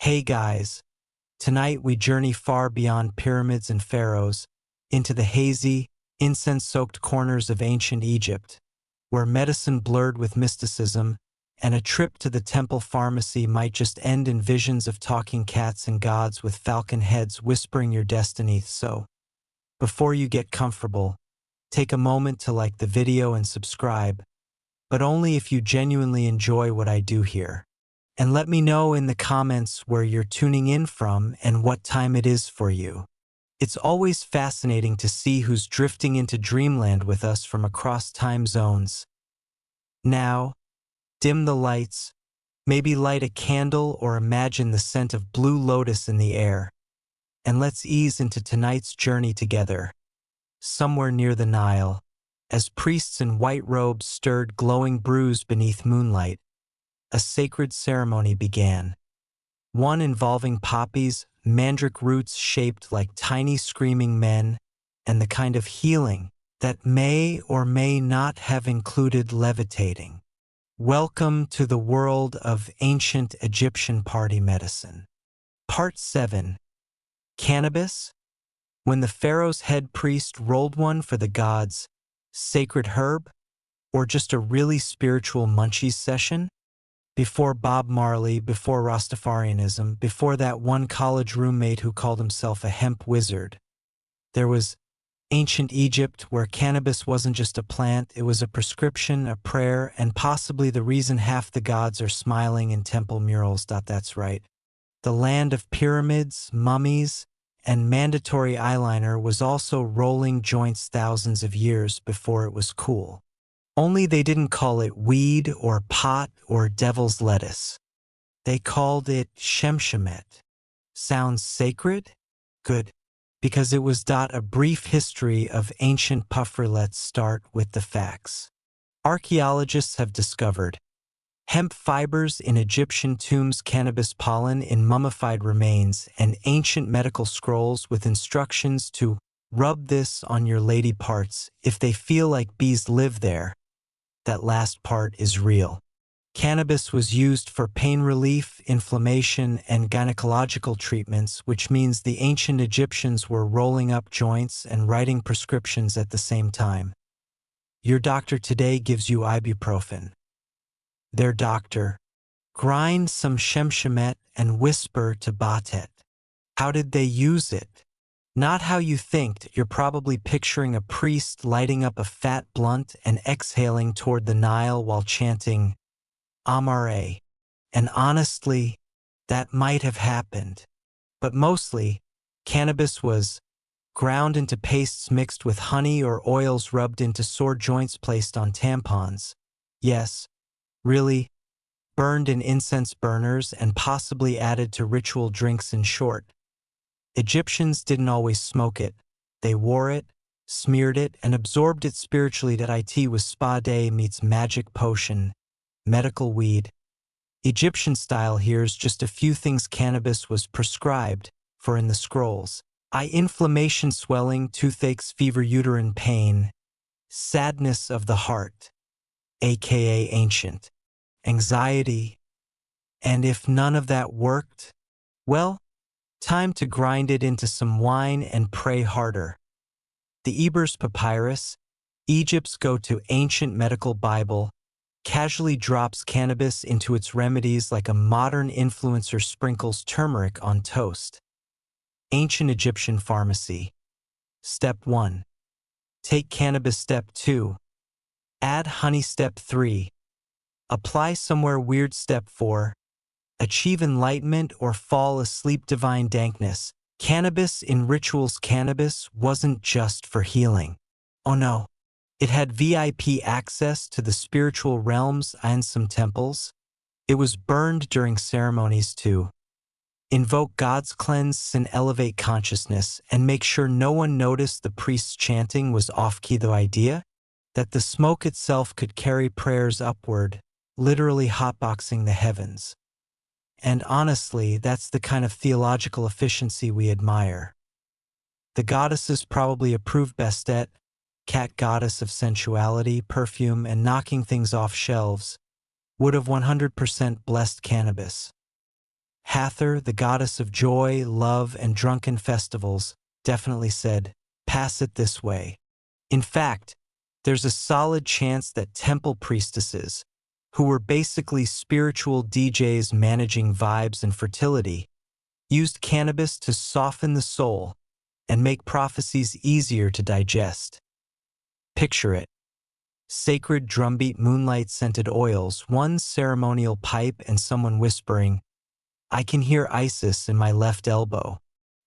Hey guys, tonight we journey far beyond pyramids and pharaohs into the hazy, incense-soaked corners of ancient Egypt, where medicine blurred with mysticism and a trip to the temple pharmacy might just end in visions of talking cats and gods with falcon heads whispering your destiny. So, before you get comfortable, take a moment to like the video and subscribe, but only if you genuinely enjoy what I do here. And let me know in the comments where you're tuning in from and what time it is for you. It's always fascinating to see who's drifting into dreamland with us from across time zones. Now, dim the lights, maybe light a candle or imagine the scent of blue lotus in the air, and let's ease into tonight's journey together, somewhere near the Nile, as priests in white robes stirred glowing brews beneath moonlight. A sacred ceremony began, one involving poppies, mandrake roots shaped like tiny screaming men, and the kind of healing that may or may not have included levitating. Welcome to the world of ancient Egyptian party medicine. Part 7. Cannabis? When the pharaoh's head priest rolled one for the gods, sacred herb? Or just a really spiritual munchies session? Before Bob Marley, before Rastafarianism, before that one college roommate who called himself a hemp wizard. There was ancient Egypt, where cannabis wasn't just a plant, it was a prescription, a prayer, and possibly the reason half the gods are smiling in temple murals. That's right. The land of pyramids, mummies, and mandatory eyeliner was also rolling joints thousands of years before it was cool. Only they didn't call it weed or pot or devil's lettuce. They called it shemshemet. Sounds sacred? Good, because it was a brief history of ancient puffra. Let's start with the facts. Archaeologists have discovered hemp fibers in Egyptian tombs, cannabis pollen in mummified remains, and ancient medical scrolls with instructions to rub this on your lady parts if they feel like bees live there. That last part is real. Cannabis was used for pain relief, inflammation, and gynecological treatments, which means the ancient Egyptians were rolling up joints and writing prescriptions at the same time. Your doctor today gives you ibuprofen. Their doctor, grind some shemshemet and whisper to Batet. How did they use it? Not how you think. You're probably picturing a priest lighting up a fat blunt and exhaling toward the Nile while chanting Amare. And honestly, that might have happened. But mostly, cannabis was ground into pastes mixed with honey or oils rubbed into sore joints placed on tampons. Yes, really, burned in incense burners and possibly added to ritual drinks. In short, Egyptians didn't always smoke it. They wore it, smeared it, and absorbed it spiritually. It was spa day meets magic potion, medical weed. Egyptian style. Here's just a few things cannabis was prescribed for in the scrolls. Eye inflammation, swelling, toothaches, fever, uterine pain, sadness of the heart, aka ancient, anxiety. And if none of that worked, well, time to grind it into some wine and pray harder. The Ebers Papyrus, Egypt's go-to ancient medical Bible, casually drops cannabis into its remedies like a modern influencer sprinkles turmeric on toast. Ancient Egyptian pharmacy. Step 1. Take cannabis. Step 2. Add honey. Step 3. Apply somewhere weird. Step 4. Achieve enlightenment or fall asleep. Divine dankness. Cannabis in rituals. Cannabis wasn't just for healing. Oh no. It had VIP access to the spiritual realms and some temples. It was burned during ceremonies to invoke gods, cleanse sin, elevate consciousness, and make sure no one noticed the priest's chanting was off-key. The idea that the smoke itself could carry prayers upward, literally hotboxing the heavens. And honestly, that's the kind of theological efficiency we admire. The goddesses probably approved. Bastet, cat goddess of sensuality, perfume, and knocking things off shelves, would have 100% blessed cannabis. Hathor, the goddess of joy, love, and drunken festivals, definitely said, "Pass it this way." In fact, there's a solid chance that temple priestesses, who were basically spiritual DJs managing vibes and fertility, used cannabis to soften the soul and make prophecies easier to digest. Picture it. Sacred drumbeat moonlight-scented oils, one ceremonial pipe, and someone whispering, "I can hear Isis in my left elbow.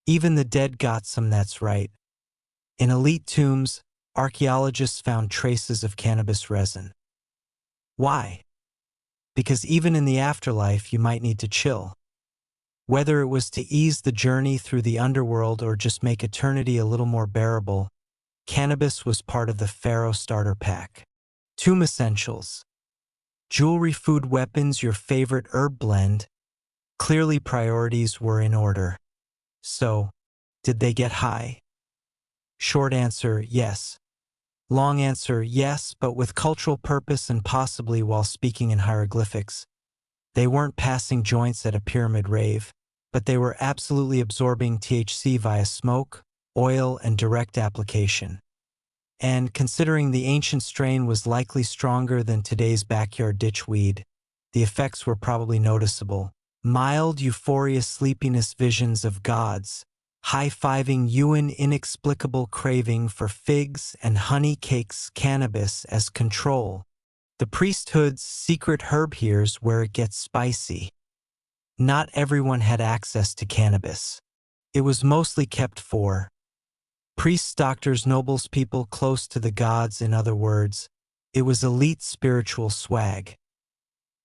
Even the dead got some, that's right." In elite tombs, archaeologists found traces of cannabis resin. Why? Because even in the afterlife, you might need to chill. Whether it was to ease the journey through the underworld or just make eternity a little more bearable, cannabis was part of the pharaoh starter pack. Tomb essentials. Jewelry, food, weapons, your favorite herb blend. Clearly priorities were in order. So, did they get high? Short answer, yes. Long answer, yes, but with cultural purpose and possibly while speaking in hieroglyphics. They weren't passing joints at a pyramid rave, but they were absolutely absorbing THC via smoke, oil, and direct application. And considering the ancient strain was likely stronger than today's backyard ditchweed, the effects were probably noticeable. Mild euphoria, sleepiness, visions of gods, high-fiving Yuan, inexplicable craving for figs and honey cakes, cannabis as control. The priesthood's secret herb. Here's where it gets spicy. Not everyone had access to cannabis. It was mostly kept for priests, doctors, nobles, people close to the gods. In other words, it was elite spiritual swag.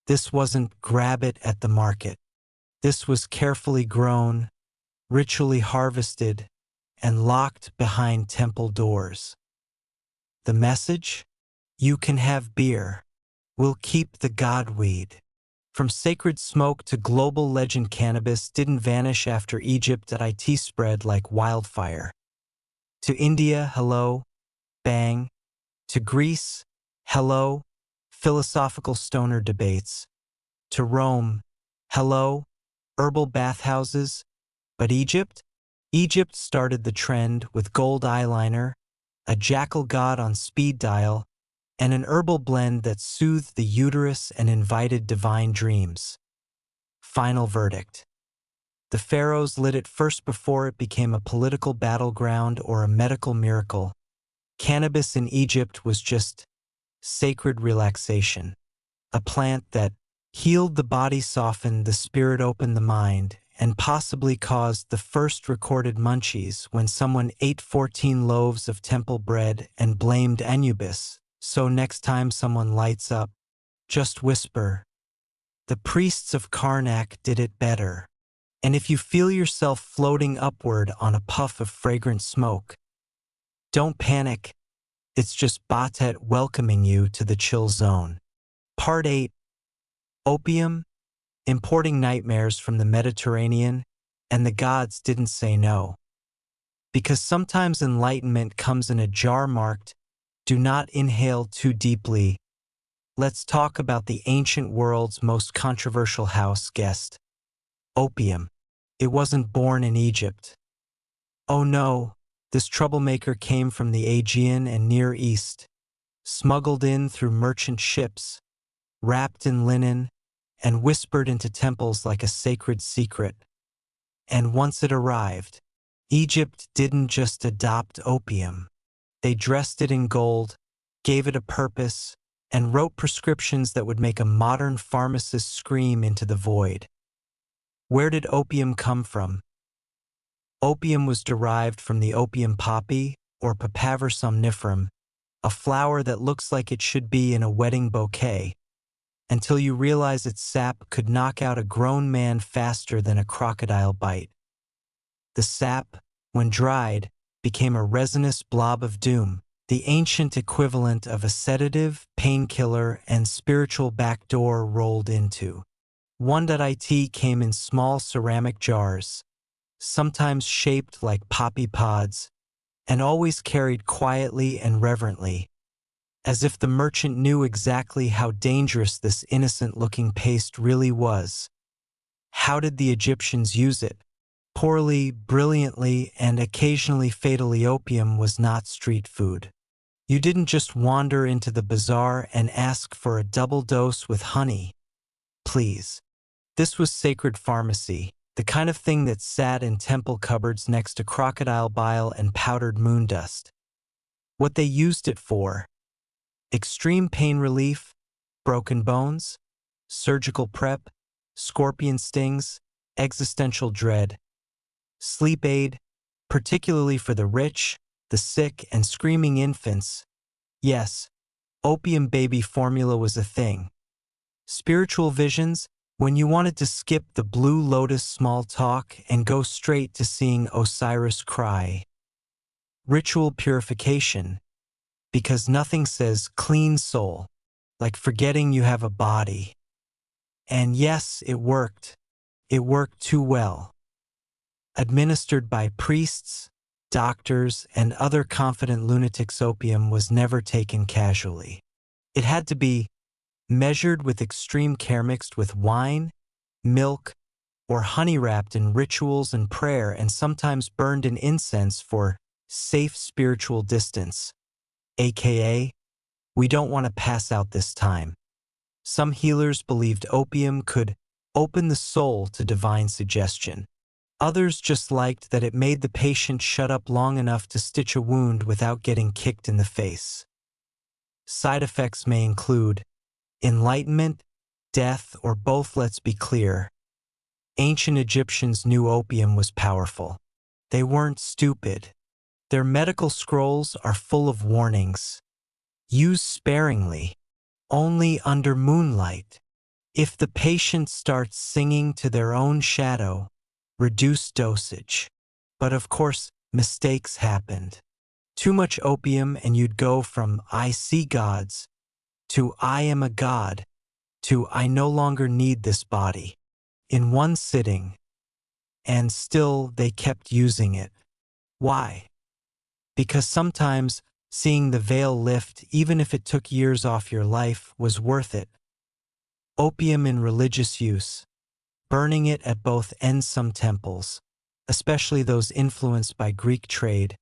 This wasn't grab it at the market. This was carefully grown, ritually harvested, and locked behind temple doors. The message? You can have beer. We'll keep the godweed. From sacred smoke to global legend, cannabis didn't vanish after Egypt. It spread like wildfire. To India, hello, bang. To Greece, hello, philosophical stoner debates. To Rome, hello, herbal bathhouses. But Egypt? Egypt started the trend with gold eyeliner, a jackal god on speed dial, and an herbal blend that soothed the uterus and invited divine dreams. Final verdict. The pharaohs lit it first before it became a political battleground or a medical miracle. Cannabis in Egypt was just sacred relaxation, a plant that healed the body, softened the spirit, opened the mind, and possibly caused the first recorded munchies when someone ate 14 loaves of temple bread and blamed Anubis. So next time someone lights up, just whisper, "The priests of Karnak did it better." And if you feel yourself floating upward on a puff of fragrant smoke, don't panic. It's just Batet welcoming you to the chill zone. Part 8. Opium, importing nightmares from the Mediterranean, and the gods didn't say no. Because sometimes enlightenment comes in a jar marked, "Do not inhale too deeply." Let's talk about the ancient world's most controversial house guest, opium. It wasn't born in Egypt. Oh no, this troublemaker came from the Aegean and Near East, smuggled in through merchant ships, wrapped in linen, and whispered into temples like a sacred secret. And once it arrived, Egypt didn't just adopt opium. They dressed it in gold, gave it a purpose, and wrote prescriptions that would make a modern pharmacist scream into the void. Where did opium come from? Opium was derived from the opium poppy, or Papaver somniferum, a flower that looks like it should be in a wedding bouquet, until you realize its sap could knock out a grown man faster than a crocodile bite. The sap, when dried, became a resinous blob of doom, the ancient equivalent of a sedative, painkiller, and spiritual backdoor rolled into. 1.it came in small ceramic jars, sometimes shaped like poppy pods, and always carried quietly and reverently, as if the merchant knew exactly how dangerous this innocent-looking paste really was. How did the Egyptians use it? Poorly, brilliantly, and occasionally fatally. Opium was not street food. You didn't just wander into the bazaar and ask for a double dose with honey. Please. This was sacred pharmacy, the kind of thing that sat in temple cupboards next to crocodile bile and powdered moon dust. What they used it for: extreme pain relief, broken bones, surgical prep, scorpion stings, existential dread, sleep aid, particularly for the rich, the sick, and screaming infants. Yes, opium baby formula was a thing. Spiritual visions, when you wanted to skip the blue lotus small talk and go straight to seeing Osiris cry. Ritual purification, because nothing says clean soul like forgetting you have a body. And yes, it worked. It worked too well. Administered by priests, doctors, and other confident lunatics, opium was never taken casually. It had to be measured with extreme care, mixed with wine, milk, or honey, wrapped in rituals and prayer, and sometimes burned in incense for safe spiritual distance, aka, we don't want to pass out this time. Some healers believed opium could open the soul to divine suggestion. Others just liked that it made the patient shut up long enough to stitch a wound without getting kicked in the face. Side effects may include enlightenment, death, or both. Let's be clear. Ancient Egyptians knew opium was powerful. They weren't stupid. Their medical scrolls are full of warnings. Use sparingly, only under moonlight. If the patient starts singing to their own shadow, reduce dosage. But of course, mistakes happened. Too much opium and you'd go from "I see gods" to "I am a god" to "I no longer need this body" in one sitting. And still they kept using it. Why? Because sometimes seeing the veil lift, even if it took years off your life, was worth it. Opium in religious use. Burning it at both ends. Some temples, especially those influenced by Greek trade,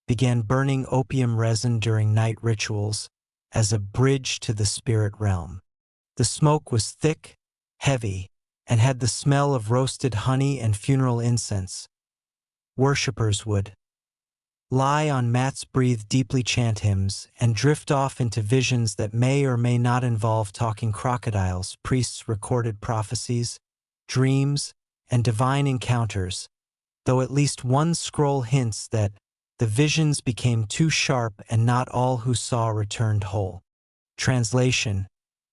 began burning opium resin during night rituals as a bridge to the spirit realm. The smoke was thick, heavy, and had the smell of roasted honey and funeral incense. Worshippers would lie on mats, breathe deeply, chant hymns, and drift off into visions that may or may not involve talking crocodiles. Priests recorded prophecies, dreams, and divine encounters, though at least one scroll hints that the visions became too sharp and not all who saw returned whole. Translation: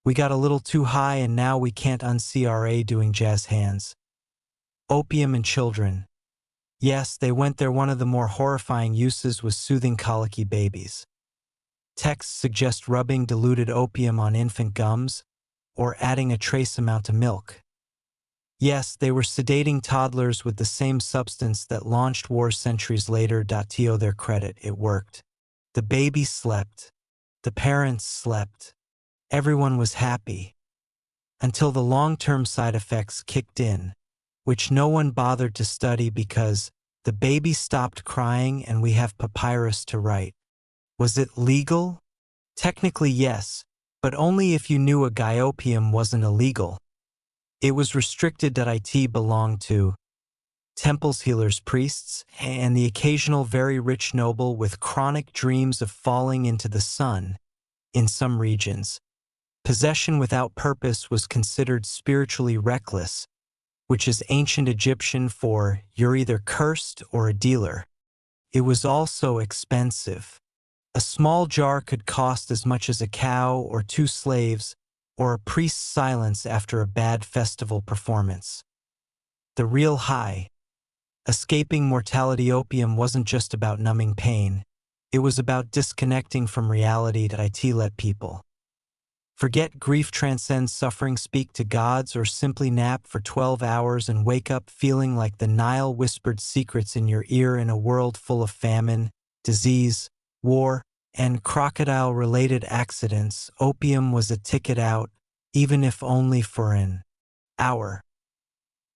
we got a little too high and now we can't unsee RA doing jazz hands. Opium in children. Yes, they went there. One of the more horrifying uses was soothing colicky babies. Texts suggest rubbing diluted opium on infant gums or adding a trace amount to milk. Yes, they were sedating toddlers with the same substance that launched wars centuries later. To their credit, it worked. The baby slept. The parents slept. Everyone was happy. Until the long-term side effects kicked in, which no one bothered to study because the baby stopped crying and we have papyrus to write. Was it legal? Technically yes, but only if you knew a guy. Opium wasn't illegal. It was restricted. It belonged to temples, healers, priests, and the occasional very rich noble with chronic dreams of falling into the sun. In some regions, possession without purpose was considered spiritually reckless, which is ancient Egyptian for "you're either cursed or a dealer." It was also expensive. A small jar could cost as much as a cow or 2 slaves, or a priest's silence after a bad festival performance. The real high. Escaping mortality. Opium wasn't just about numbing pain. It was about disconnecting from reality. Let people forget grief, transcend suffering, speak to gods, or simply nap for 12 hours and wake up feeling like the Nile whispered secrets in your ear. In a world full of famine, disease, war, and crocodile-related accidents, opium was a ticket out, even if only for an hour.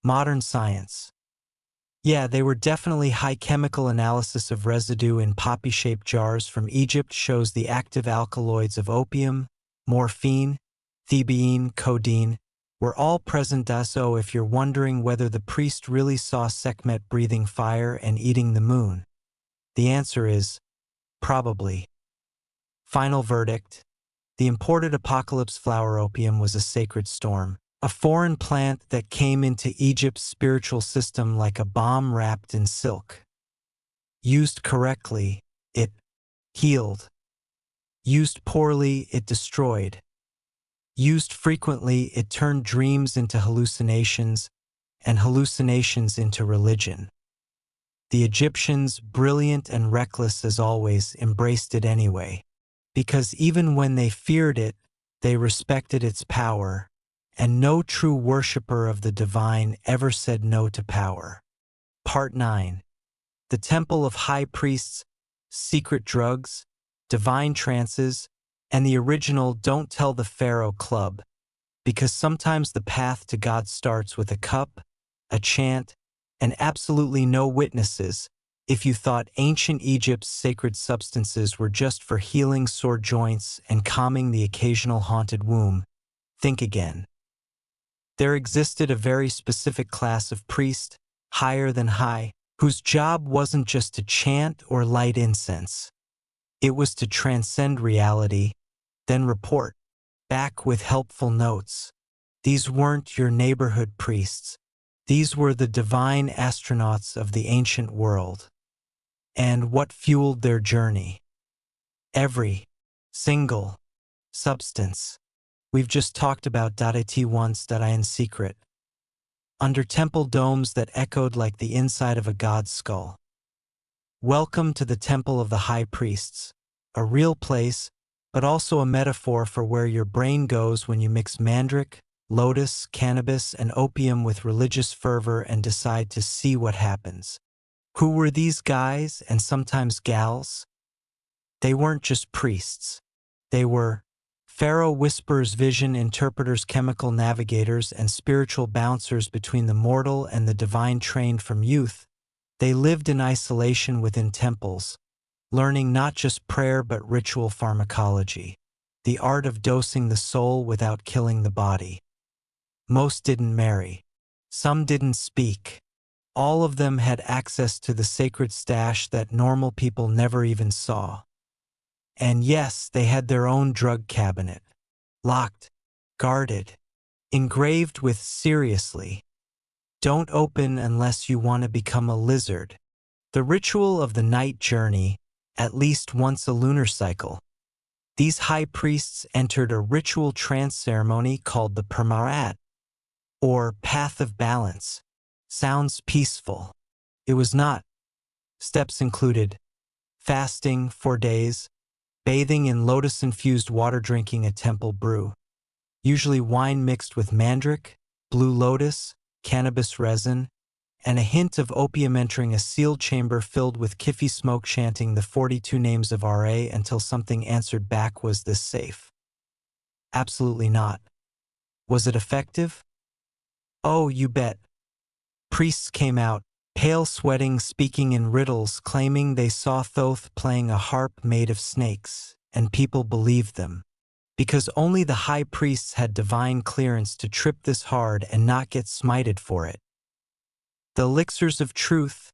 Modern science. Yeah, they were definitely high chemical analysis of residue in poppy-shaped jars from Egypt shows the active alkaloids of opium, morphine, thebaine, codeine, were all present. So if you're wondering whether the priest really saw Sekhmet breathing fire and eating the moon, the answer is probably. Final verdict. The imported apocalypse flower opium was a sacred storm, a foreign plant that came into Egypt's spiritual system like a bomb wrapped in silk. Used correctly, it healed. Used poorly, it destroyed. Used frequently, it turned dreams into hallucinations and hallucinations into religion. The Egyptians, brilliant and reckless as always, embraced it anyway, because even when they feared it, they respected its power, and no true worshipper of the divine ever said no to power. Part 9. The Temple of High Priests, Secret Drugs, Divine Trances, and the original Don't Tell the Pharaoh Club, because sometimes the path to God starts with a cup, a chant, and absolutely no witnesses. If you thought ancient Egypt's sacred substances were just for healing sore joints and calming the occasional haunted womb, think again. There existed a very specific class of priest, higher than high, whose job wasn't just to chant or light incense. It was to transcend reality, then report back with helpful notes. These weren't your neighborhood priests. These were the divine astronauts of the ancient world. And what fueled their journey? Every single substance. We've just talked about it once in secret. Under temple domes that echoed like the inside of a god's skull. Welcome to the Temple of the High Priests, a real place, but also a metaphor for where your brain goes when you mix mandrake, lotus, cannabis, and opium with religious fervor and decide to see what happens. Who were these guys and sometimes gals? They weren't just priests. They were Pharaoh whisperers, vision interpreters, chemical navigators, and spiritual bouncers between the mortal and the divine. Trained from youth, they lived in isolation within temples, learning not just prayer but ritual pharmacology, the art of dosing the soul without killing the body. Most didn't marry. Some didn't speak. All of them had access to the sacred stash that normal people never even saw. And yes, they had their own drug cabinet. Locked, guarded, engraved with seriously. Don't open unless you want to become a lizard. The ritual of the night journey, at least once a lunar cycle. These high priests entered a ritual trance ceremony called the Permarat, or Path of Balance. Sounds peaceful. It was not. Steps included fasting 4 days, bathing in lotus-infused water, drinking a temple brew, usually wine mixed with mandrake, blue lotus, cannabis resin, and a hint of opium, entering a sealed chamber filled with kiffy smoke, chanting the 42 names of Ra until something answered back. Was this safe? Absolutely not. Was it effective? Oh, you bet. Priests came out, pale, sweating, speaking in riddles, claiming they saw Thoth playing a harp made of snakes, and people believed them. Because only the high priests had divine clearance to trip this hard and not get smited for it. The elixirs of truth,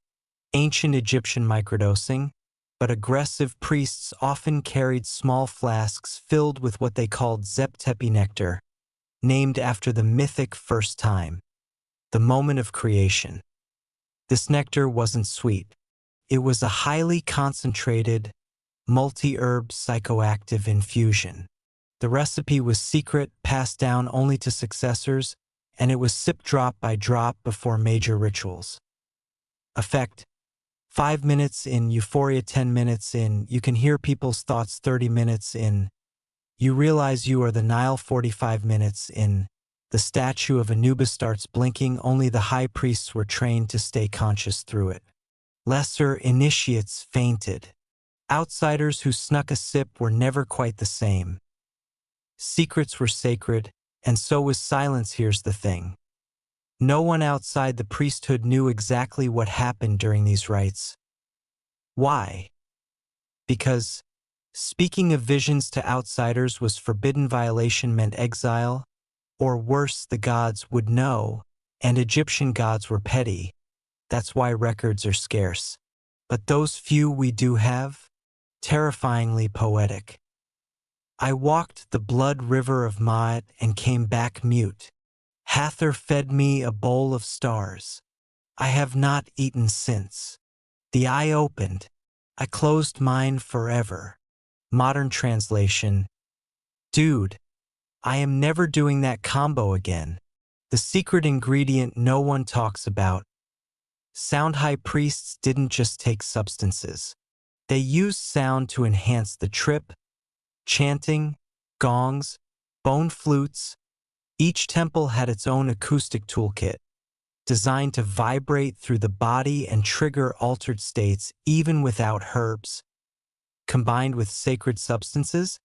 ancient Egyptian microdosing, but aggressive priests often carried small flasks filled with what they called zeptepi nectar, named after the mythic first time, the moment of creation. This nectar wasn't sweet. It was a highly concentrated, multi-herb psychoactive infusion. The recipe was secret, passed down only to successors, and it was sipped drop by drop before major rituals. Effect: 5 minutes in, euphoria 10 minutes in, you can hear people's thoughts 30 minutes in, you realize you are the Nile 45 minutes in, the statue of Anubis starts blinking. Only the high priests were trained to stay conscious through it. Lesser initiates fainted. Outsiders who snuck a sip were never quite the same. Secrets were sacred, and so was silence. Here's the thing. No one outside the priesthood knew exactly what happened during these rites. Why? Because speaking of visions to outsiders was forbidden. Violation meant exile, or worse, the gods would know, and Egyptian gods were petty. That's why records are scarce. But those few we do have, terrifyingly poetic. I walked the blood river of Maat and came back mute. Hathor fed me a bowl of stars. I have not eaten since. The eye opened. I closed mine forever. Modern translation. Dude, I am never doing that combo again. The secret ingredient no one talks about. Sound high priests didn't just take substances. They used sound to enhance the trip. Chanting, gongs, bone flutes. Each temple had its own acoustic toolkit, designed to vibrate through the body and trigger altered states even without herbs. Combined with sacred substances,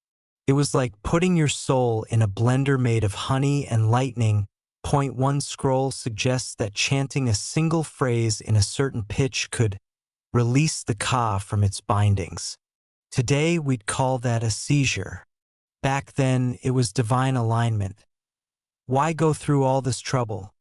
it was like putting your soul in a blender made of honey and lightning. Point 1 scroll suggests that chanting a single phrase in a certain pitch could release the ka from its bindings. Today we'd call that a seizure. Back then it was divine alignment. Why go through all this trouble?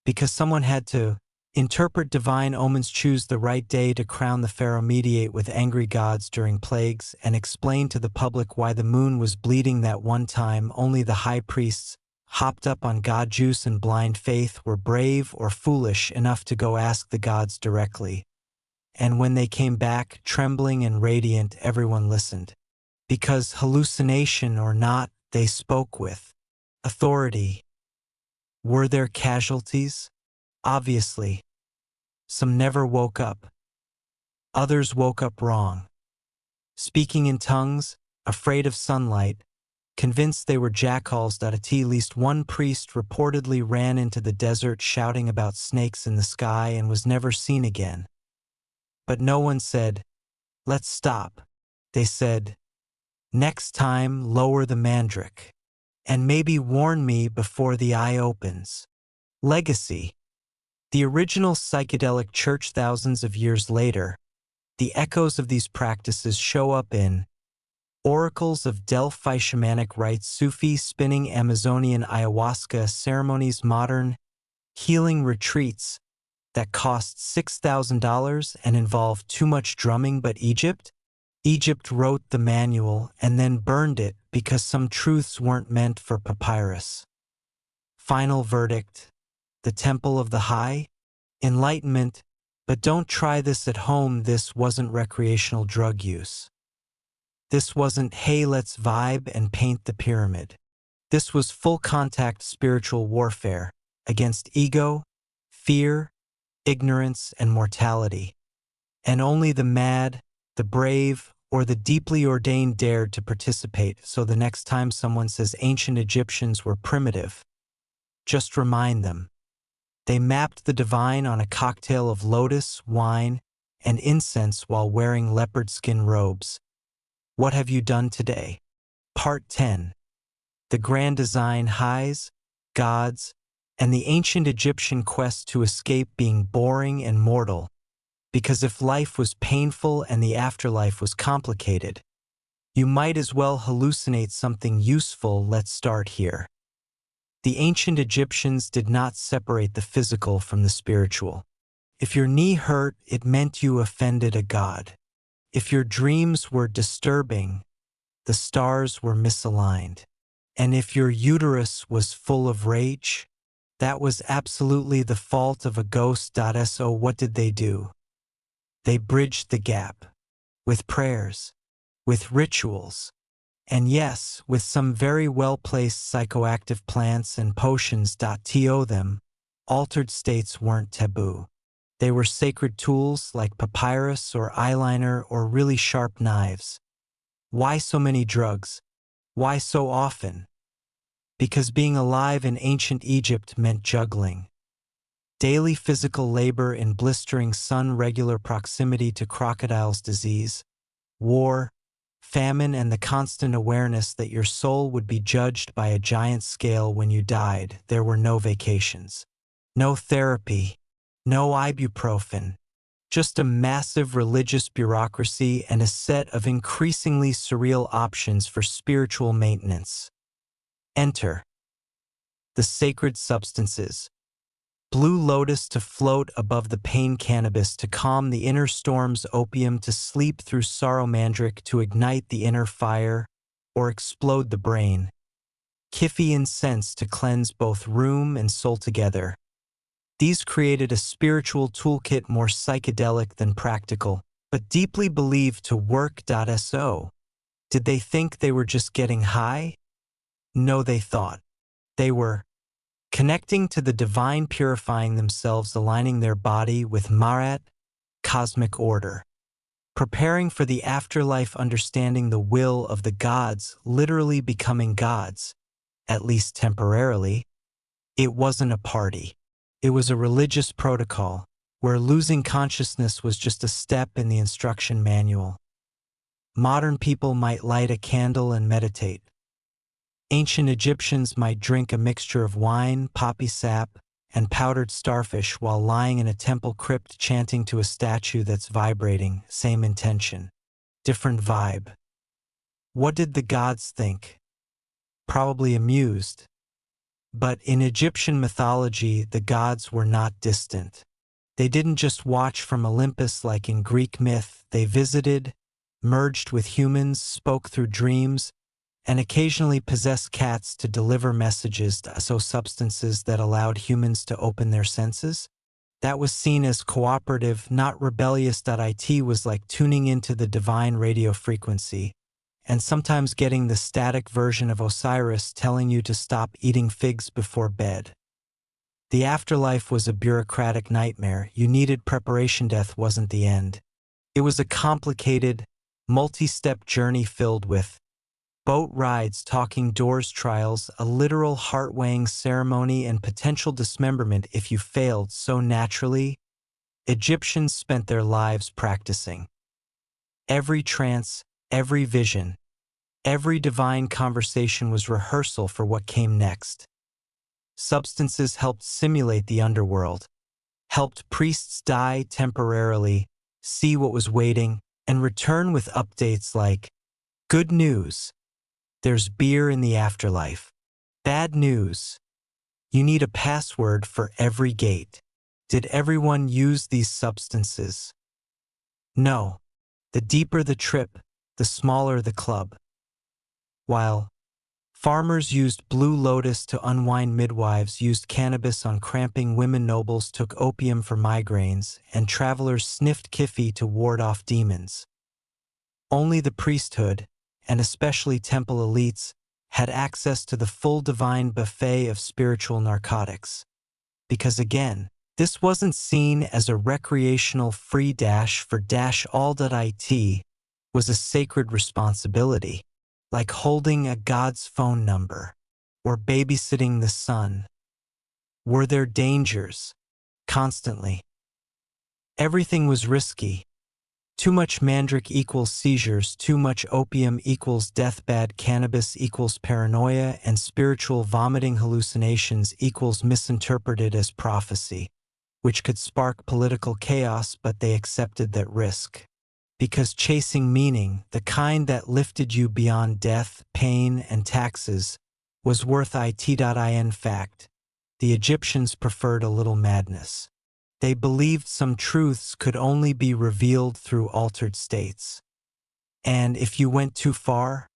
Because someone had to interpret divine omens, choose the right day to crown the pharaoh, mediate with angry gods during plagues, and explain to the public why the moon was bleeding that one time. Only the high priests, hopped up on god juice and blind faith, were brave or foolish enough to go ask the gods directly. And when they came back, trembling and radiant, everyone listened. Because, hallucination or not, they spoke with authority. Were there casualties? Obviously. Some never woke up. Others woke up wrong. Speaking in tongues, afraid of sunlight, convinced they were jackals. At least one priest reportedly ran into the desert shouting about snakes in the sky and was never seen again. But no one said, "Let's stop." They said, "Next time, lower the mandrake. And maybe warn me before the eye opens." Legacy. The original psychedelic church. Thousands of years later, the echoes of these practices show up in oracles of Delphi, shamanic rites, Sufi spinning, Amazonian ayahuasca ceremonies, modern healing retreats that cost $6,000 and involve too much drumming. But Egypt wrote the manual and then burned it because some truths weren't meant for papyrus. Final verdict. The Temple of the High? Enlightenment, but don't try this at home. This wasn't recreational drug use. This wasn't, hey, let's vibe and paint the pyramid. This was full-contact spiritual warfare against ego, fear, ignorance, and mortality. And only the mad, the brave, or the deeply ordained dared to participate. So the next time someone says ancient Egyptians were primitive, just remind them. They mapped the divine on a cocktail of lotus, wine, and incense while wearing leopard skin robes. What have you done today? Part 10. The grand design, highs, gods, and the ancient Egyptian quest to escape being boring and mortal. Because if life was painful and the afterlife was complicated, you might as well hallucinate something useful. Let's start here. The ancient Egyptians did not separate the physical from the spiritual. If your knee hurt, it meant you offended a god. If your dreams were disturbing, the stars were misaligned. And if your uterus was full of rage, that was absolutely the fault of a ghost. So what did they do? They bridged the gap with prayers, with rituals, and yes, with some very well-placed psychoactive plants and potions. To them, altered states weren't taboo. They were sacred tools like papyrus or eyeliner or really sharp knives. Why so many drugs? Why so often? Because being alive in ancient Egypt meant juggling. Daily physical labor in blistering sun, regular proximity to crocodiles, disease, war, famine, and the constant awareness that your soul would be judged by a giant scale when you died. There were no vacations. No therapy, no ibuprofen, just a massive religious bureaucracy and a set of increasingly surreal options for spiritual maintenance. Enter the sacred substances. Blue lotus to float above the pain, cannabis to calm the inner storms, opium to sleep through sorrow, mandrake to ignite the inner fire or explode the brain, Kifi incense to cleanse both room and soul together. These created a spiritual toolkit more psychedelic than practical, but deeply believed to work. So, did they think they were just getting high? No, they thought they were connecting to the divine, purifying themselves, aligning their body with Marat, cosmic order, preparing for the afterlife, understanding the will of the gods, literally becoming gods, at least temporarily. It wasn't a party. It was a religious protocol, where losing consciousness was just a step in the instruction manual. Modern people might light a candle and meditate. Ancient Egyptians might drink a mixture of wine, poppy sap, and powdered starfish while lying in a temple crypt chanting to a statue that's vibrating, same intention, different vibe. What did the gods think? Probably amused. But in Egyptian mythology, the gods were not distant. They didn't just watch from Olympus like in Greek myth. They visited, merged with humans, spoke through dreams, and occasionally possessed cats to deliver messages to substances that allowed humans to open their senses. That was seen as cooperative, not rebellious. It was like tuning into the divine radio frequency, and sometimes getting the static version of Osiris telling you to stop eating figs before bed. The afterlife was a bureaucratic nightmare. You needed preparation. Death wasn't the end. It was a complicated, multi-step journey filled with boat rides, talking doors trials, a literal heart-weighing ceremony, and potential dismemberment if you failed. So naturally, Egyptians spent their lives practicing. Every trance, every vision, every divine conversation was rehearsal for what came next. Substances helped simulate the underworld, helped priests die temporarily, see what was waiting, and return with updates like, good news, there's beer in the afterlife. Bad news, you need a password for every gate. Did everyone use these substances? No. The deeper the trip, the smaller the club. While farmers used blue lotus to unwind, midwives used cannabis on cramping women, nobles took opium for migraines, and travelers sniffed kifi to ward off demons. Only the priesthood, and especially temple elites, had access to the full divine buffet of spiritual narcotics. Because again, this wasn't seen as a recreational free dash for all. It was a sacred responsibility, like holding a god's phone number or babysitting the sun. Were there dangers? Constantly. Everything was risky. Too much mandrake equals seizures, too much opium equals death, bad cannabis equals paranoia, and spiritual vomiting, hallucinations equals misinterpreted as prophecy, which could spark political chaos. But they accepted that risk. Because chasing meaning, the kind that lifted you beyond death, pain, and taxes, was worth it. In fact, the Egyptians preferred a little madness. They believed some truths could only be revealed through altered states. And if you went too far,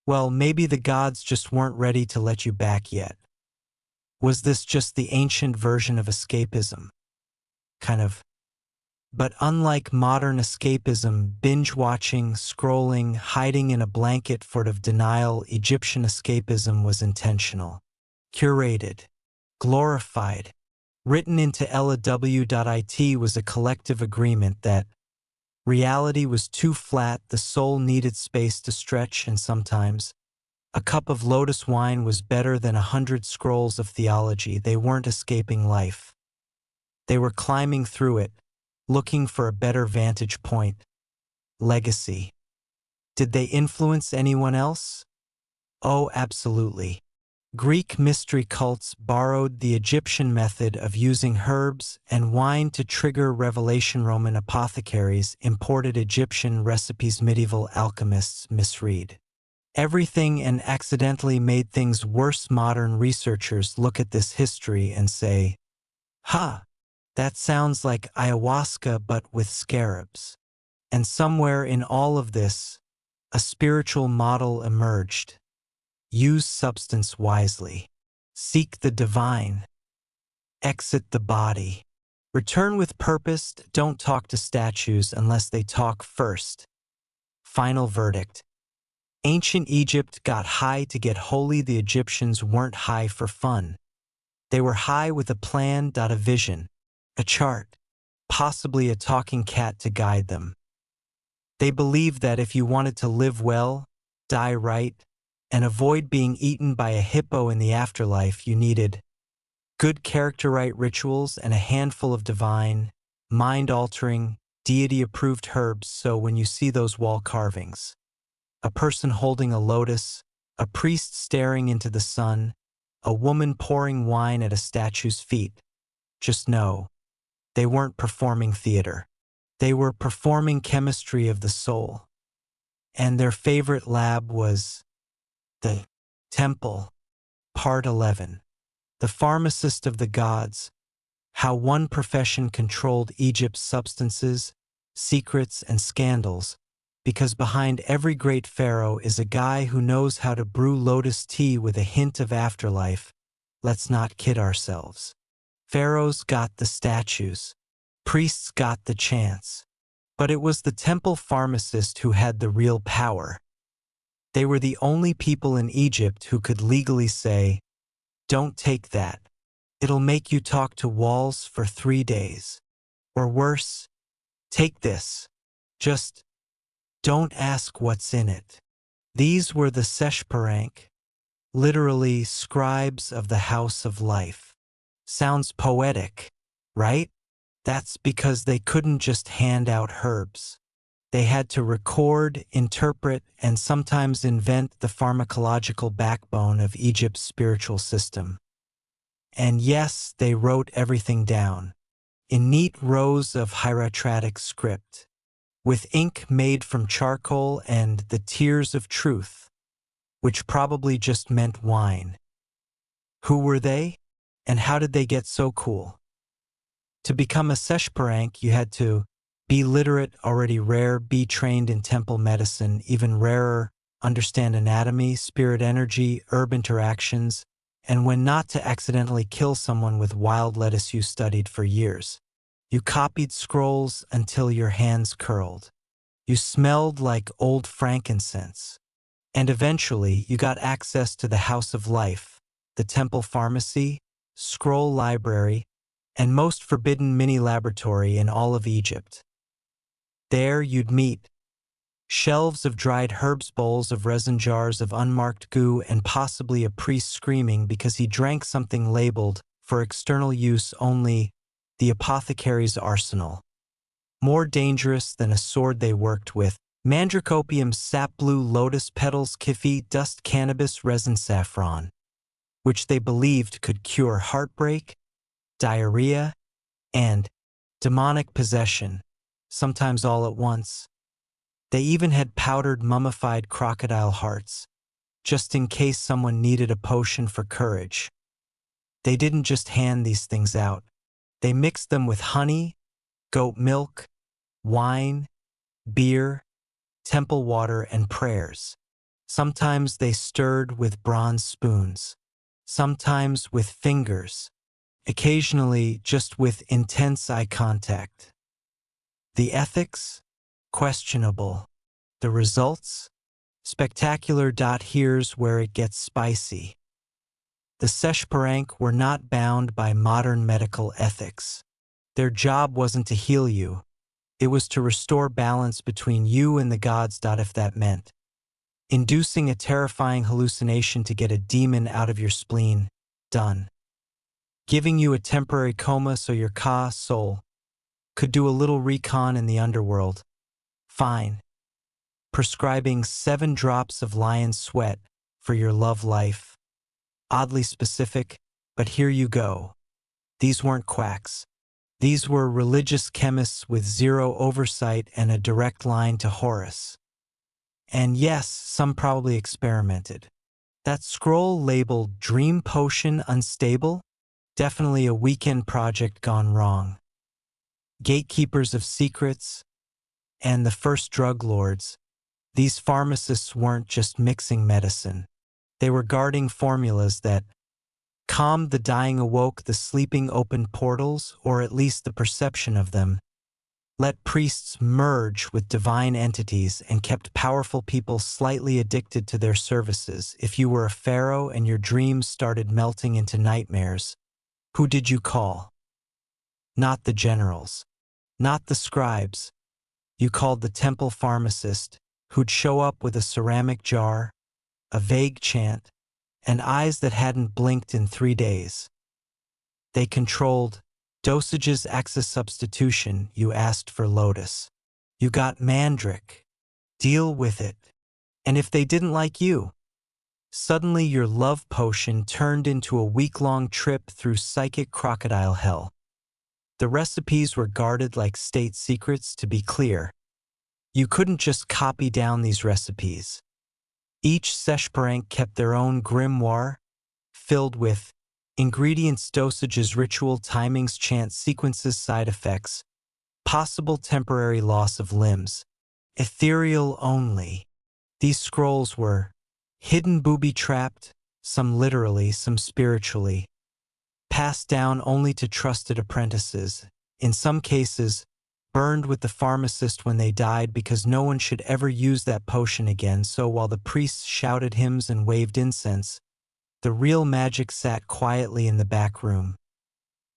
well, maybe the gods just weren't ready to let you back yet. Was this just the ancient version of escapism? Kind of. But unlike modern escapism, binge-watching, scrolling, hiding in a blanket fort of denial, Egyptian escapism was intentional, curated, glorified. Written into LAW.it was a collective agreement that reality was too flat, the soul needed space to stretch, and sometimes a cup of lotus wine was better than 100 scrolls of theology. They weren't escaping life. They were climbing through it, looking for a better vantage point. Legacy. Did they influence anyone else? Oh, absolutely. Greek mystery cults borrowed the Egyptian method of using herbs and wine to trigger revelation. Roman apothecaries imported Egyptian recipes. Medieval alchemists misread everything and accidentally made things worse. Modern researchers look at this history and say, "Ha, that sounds like ayahuasca but with scarabs." And somewhere in all of this, a spiritual model emerged. Use substance wisely. Seek the divine. Exit the body. Return with purpose. Don't talk to statues unless they talk first. Final verdict. Ancient Egypt got high to get holy. The Egyptians weren't high for fun. They were high with a plan, a vision, a chart, possibly a talking cat to guide them. They believed that if you wanted to live well, die right, and avoid being eaten by a hippo in the afterlife, you needed good character-right rituals and a handful of divine, mind-altering, deity-approved herbs. So when you see those wall carvings, a person holding a lotus, a priest staring into the sun, a woman pouring wine at a statue's feet, just know they weren't performing theater. They were performing chemistry of the soul. And their favorite lab was the temple. Part 11. The pharmacist of the gods. How one profession controlled Egypt's substances, secrets, and scandals, because behind every great pharaoh is a guy who knows how to brew lotus tea with a hint of afterlife. Let's not kid ourselves. Pharaohs got the statues. Priests got the chants. But it was the temple pharmacist who had the real power. They were the only people in Egypt who could legally say, "Don't take that. It'll make you talk to walls for 3 days. Or worse, take this. Just don't ask what's in it." These were the seshparank, literally scribes of the house of life. Sounds poetic, right? That's because they couldn't just hand out herbs. They had to record, interpret, and sometimes invent the pharmacological backbone of Egypt's spiritual system. And yes, they wrote everything down, in neat rows of hieratic script, with ink made from charcoal and the tears of truth, which probably just meant wine. Who were they? And how did they get so cool? To become a seshparank, you had to be literate, already rare, be trained in temple medicine, even rarer, understand anatomy, spirit energy, herb interactions, and when not to accidentally kill someone with wild lettuce you studied for years. You copied scrolls until your hands curled. You smelled like old frankincense. And eventually, you got access to the House of Life, the temple pharmacy, scroll library, and most forbidden mini-laboratory in all of Egypt. There you'd meet shelves of dried herbs, bowls of resin, jars of unmarked goo, and possibly a priest screaming because he drank something labeled, for external use only, the apothecary's arsenal. More dangerous than a sword they worked with: mandracopium, sap, blue lotus petals, kifi, dust, cannabis, resin, saffron, which they believed could cure heartbreak, diarrhea, and demonic possession, sometimes all at once. They even had powdered mummified crocodile hearts, just in case someone needed a potion for courage. They didn't just hand these things out. They mixed them with honey, goat milk, wine, beer, temple water, and prayers. Sometimes they stirred with bronze spoons, sometimes with fingers, occasionally just with intense eye contact. The ethics? Questionable. The results? Spectacular. Here's where it gets spicy. The seshparank were not bound by modern medical ethics. Their job wasn't to heal you. It was to restore balance between you and the gods. If that meant inducing a terrifying hallucination to get a demon out of your spleen, done. Giving you a temporary coma so your soul could do a little recon in the underworld, fine. Prescribing 7 drops of lion sweat for your love life, Oddly specific, but here you go. These weren't quacks. These were religious chemists with zero oversight and a direct line to Horus. And yes, some probably experimented. That scroll labeled Dream Potion Unstable? Definitely a weekend project gone wrong. Gatekeepers of secrets and the first drug lords, these pharmacists weren't just mixing medicine. They were guarding formulas that calmed the dying, awoke the sleeping, opened portals, or at least the perception of them, let priests merge with divine entities, and kept powerful people slightly addicted to their services. If you were a pharaoh and your dreams started melting into nightmares, who did you call? Not the generals, not the scribes. You called the temple pharmacist, who'd show up with a ceramic jar, a vague chant, and eyes that hadn't blinked in 3 days. They controlled dosages, access, substitution. You asked for lotus. You got mandrake. Deal with it. And if they didn't like you, suddenly your love potion turned into a week-long trip through psychic crocodile hell. The recipes were guarded like state secrets, to be clear. You couldn't just copy down these recipes. Each seshparank kept their own grimoire, filled with ingredients, dosages, ritual timings, chant sequences, side effects, possible temporary loss of limbs, ethereal only. These scrolls were hidden, booby-trapped, some literally, some spiritually, passed down only to trusted apprentices, in some cases burned with the pharmacist when they died, because no one should ever use that potion again. So while the priests shouted hymns and waved incense, the real magic sat quietly in the back room,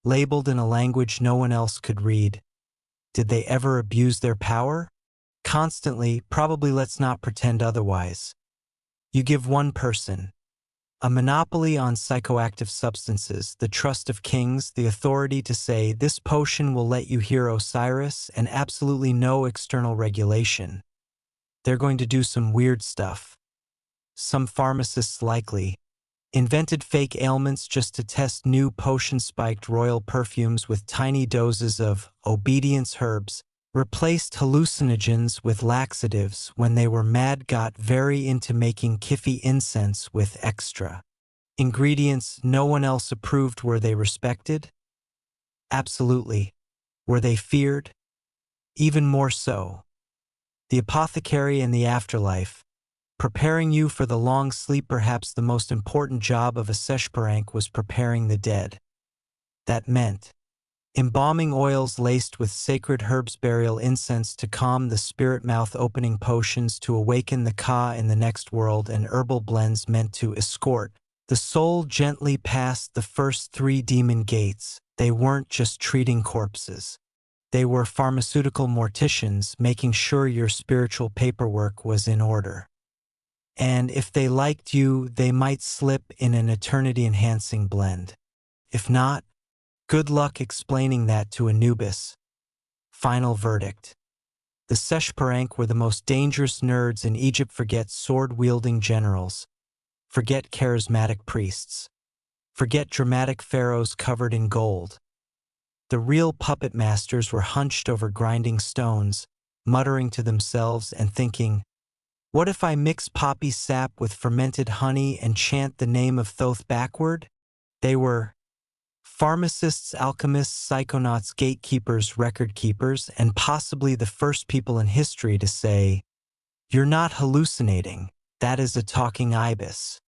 labeled in a language no one else could read. Did they ever abuse their power? Constantly, probably. Let's not pretend otherwise. You give one person a monopoly on psychoactive substances, the trust of kings, the authority to say, this potion will let you hear Osiris, and absolutely no external regulation. They're going to do some weird stuff. Some pharmacists likely invented fake ailments just to test new potion-spiked royal perfumes with tiny doses of obedience herbs, replaced hallucinogens with laxatives when they were mad, got very into making kiffy incense with extra ingredients no one else approved. Were they respected? Absolutely. Were they feared? Even more so. The apothecary and the afterlife, preparing you for the long sleep. Perhaps the most important job of a seshparank was preparing the dead. That meant embalming oils laced with sacred herbs, burial incense to calm the spirit, mouth opening potions to awaken the Ka in the next world, and herbal blends meant to escort the soul gently past the first 3 demon gates. They weren't just treating corpses. They were pharmaceutical morticians, making sure your spiritual paperwork was in order. And if they liked you, they might slip in an eternity-enhancing blend. If not, good luck explaining that to Anubis. Final verdict. The seshparank were the most dangerous nerds in Egypt. Forget sword-wielding generals. Forget charismatic priests. Forget dramatic pharaohs covered in gold. The real puppet masters were hunched over grinding stones, muttering to themselves and thinking, what if I mix poppy sap with fermented honey and chant the name of Thoth backward? They were pharmacists, alchemists, psychonauts, gatekeepers, record keepers, and possibly the first people in history to say, you're not hallucinating, that is a talking ibis.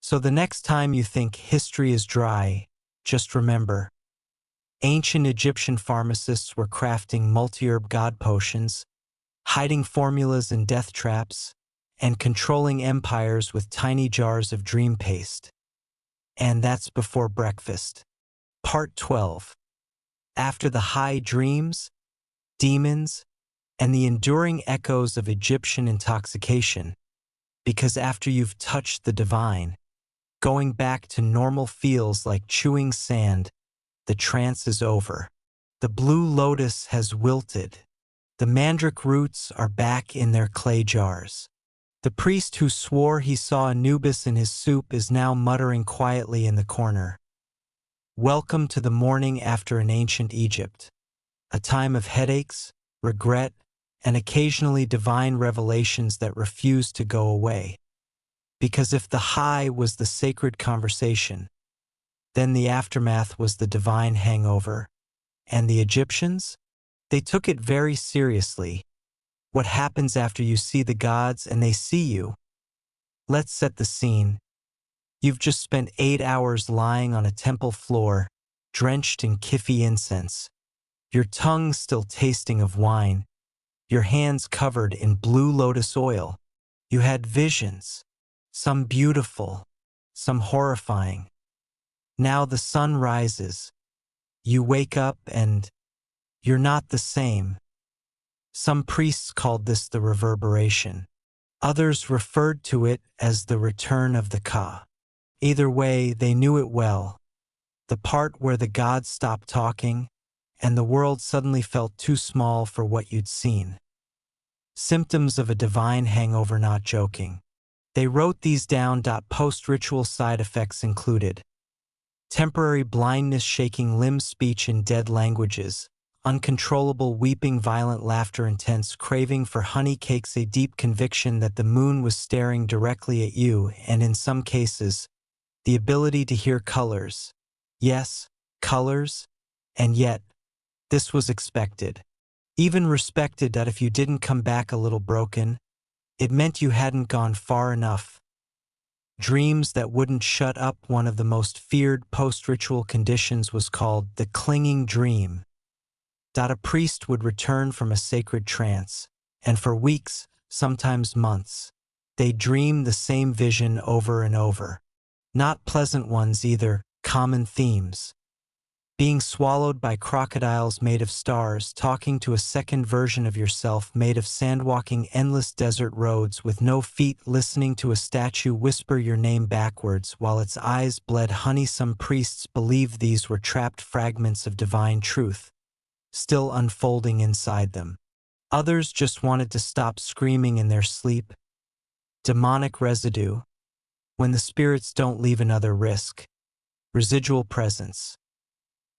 So the next time you think history is dry, just remember, ancient Egyptian pharmacists were crafting multi-herb god potions, hiding formulas in death traps, and controlling empires with tiny jars of dream paste. And that's before breakfast. Part 12. After the high dreams, demons, and the enduring echoes of Egyptian intoxication, because after you've touched the divine, going back to normal feels like chewing sand. The trance is over. The blue lotus has wilted. The mandrake roots are back in their clay jars. The priest who swore he saw Anubis in his soup is now muttering quietly in the corner. Welcome to the morning after in ancient Egypt, a time of headaches, regret, and occasionally divine revelations that refuse to go away. Because if the high was the sacred conversation, then the aftermath was the divine hangover. And the Egyptians? They took it very seriously. What happens after you see the gods and they see you? Let's set the scene. You've just spent 8 hours lying on a temple floor, drenched in Kifi incense, your tongue still tasting of wine, your hands covered in blue lotus oil. You had visions, some beautiful, some horrifying. Now the sun rises. You wake up and you're not the same. Some priests called this the reverberation. Others referred to it as the return of the Ka. Either way, they knew it well. The part where the gods stopped talking, and the world suddenly felt too small for what you'd seen. Symptoms of a divine hangover, not joking. They wrote these down. Post-ritual side effects included temporary blindness, shaking limbs, speech in dead languages, uncontrollable weeping, violent laughter, intense craving for honey cakes, a deep conviction that the moon was staring directly at you, and in some cases, the ability to hear colors. Yes, colors, and yet, this was expected. Even respected. That if you didn't come back a little broken, it meant you hadn't gone far enough. Dreams that wouldn't shut up. One of the most feared post-ritual conditions was called the clinging dream. A priest would return from a sacred trance, and for weeks, sometimes months, they'd dream the same vision over and over. Not pleasant ones either, common themes. Being swallowed by crocodiles made of stars, talking to a second version of yourself made of sand, walking endless desert roads with no feet, listening to a statue whisper your name backwards while its eyes bled honey. Some priests believed these were trapped fragments of divine truth, still unfolding inside them. Others just wanted to stop screaming in their sleep. Demonic residue. When the spirits don't leave another risk. Residual presence.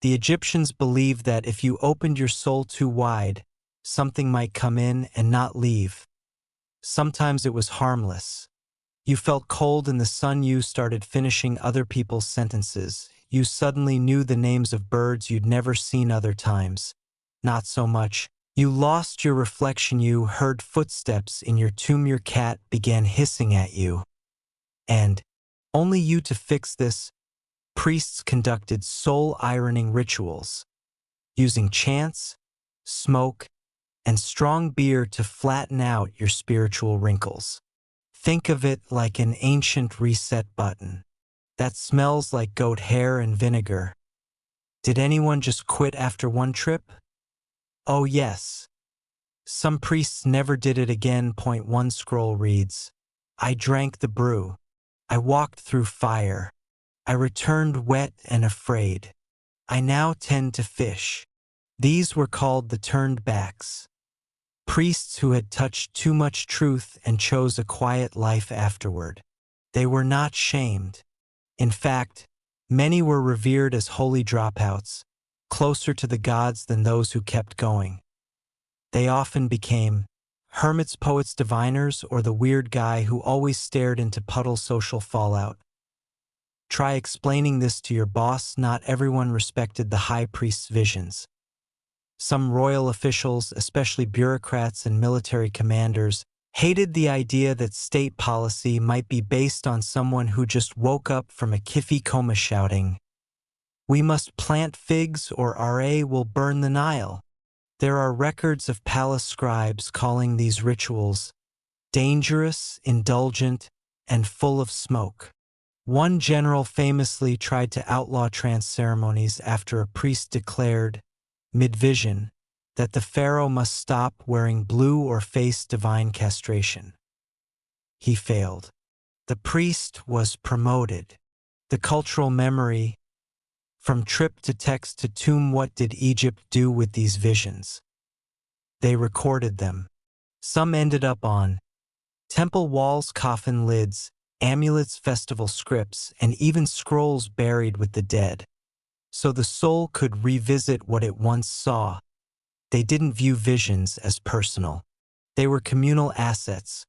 The Egyptians believed that if you opened your soul too wide, something might come in and not leave. Sometimes it was harmless. You felt cold in the sun. You started finishing other people's sentences. You suddenly knew the names of birds you'd never seen other times. Not so much. You lost your reflection. You heard footsteps in your tomb. Your cat began hissing at you. And, only you to fix this, priests conducted soul-ironing rituals, using chants, smoke, and strong beer to flatten out your spiritual wrinkles. Think of it like an ancient reset button that smells like goat hair and vinegar. Did anyone just quit after one trip? Oh yes. Some priests never did it again. Point 1 scroll reads, I drank the brew. I walked through fire. I returned wet and afraid. I now tend to fish. These were called the turned backs. Priests who had touched too much truth and chose a quiet life afterward. They were not shamed. In fact, many were revered as holy dropouts, closer to the gods than those who kept going. They often became hermits, poets, diviners, or the weird guy who always stared into puddles. Social fallout. Try explaining this to your boss. Not everyone respected the high priest's visions. Some royal officials, especially bureaucrats and military commanders, hated the idea that state policy might be based on someone who just woke up from a Kifi coma shouting, "We must plant figs or RA will burn the Nile." There are records of palace scribes calling these rituals dangerous, indulgent, and full of smoke. One general famously tried to outlaw trance ceremonies after a priest declared, mid-vision, that the pharaoh must stop wearing blue or face divine castration. He failed. The priest was promoted. The cultural memory, from trip to text to tomb. What did Egypt do with these visions? They recorded them. Some ended up on Temple walls, coffin lids, amulets, festival scripts, and even scrolls buried with the dead. So the soul could revisit what it once saw. They didn't view visions as personal. They were communal assets,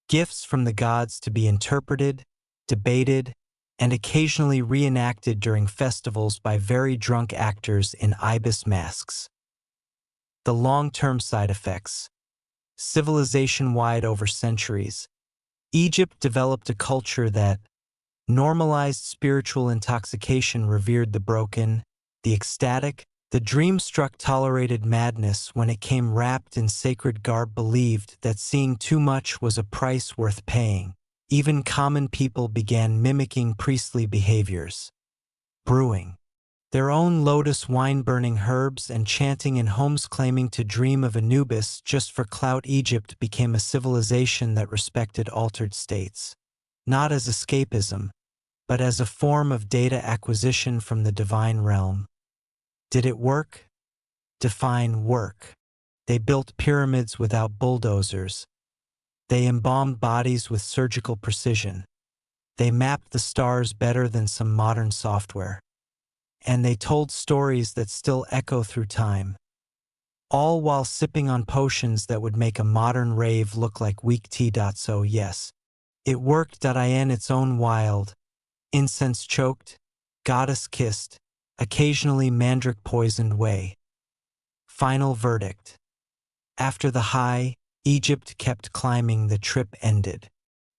gifts from the gods to be interpreted, debated, and occasionally reenacted during festivals by very drunk actors in ibis masks. The long-term side effects. Civilization-wide over centuries, Egypt developed a culture that normalized spiritual intoxication, revered the broken, the ecstatic, the dream-struck, tolerated madness when it came wrapped in sacred garb, believed that seeing too much was a price worth paying. Even common people began mimicking priestly behaviors. Brewing their own lotus wine, burning herbs, and chanting in homes claiming to dream of Anubis just for clout. Egypt became a civilization that respected altered states, not as escapism, but as a form of data acquisition from the divine realm. Did it work? Define work. They built pyramids without bulldozers. They embalmed bodies with surgical precision. They mapped the stars better than some modern software. And they told stories that still echo through time. All while sipping on potions that would make a modern rave look like weak tea. So yes, it worked. In its own wild, incense-choked, goddess-kissed, occasionally mandrake-poisoned way. Final verdict. After the high, Egypt kept climbing. The trip ended.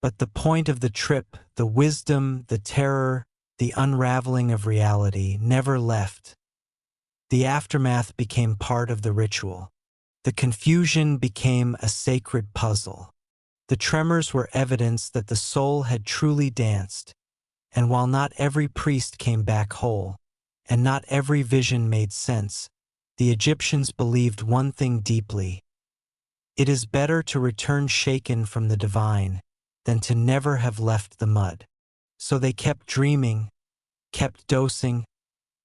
But the point of the trip, the wisdom, the terror, the unraveling of reality, never left. The aftermath became part of the ritual. The confusion became a sacred puzzle. The tremors were evidence that the soul had truly danced. And while not every priest came back whole, and not every vision made sense, the Egyptians believed one thing deeply. It is better to return shaken from the divine than to never have left the mud. So they kept dreaming, kept dosing,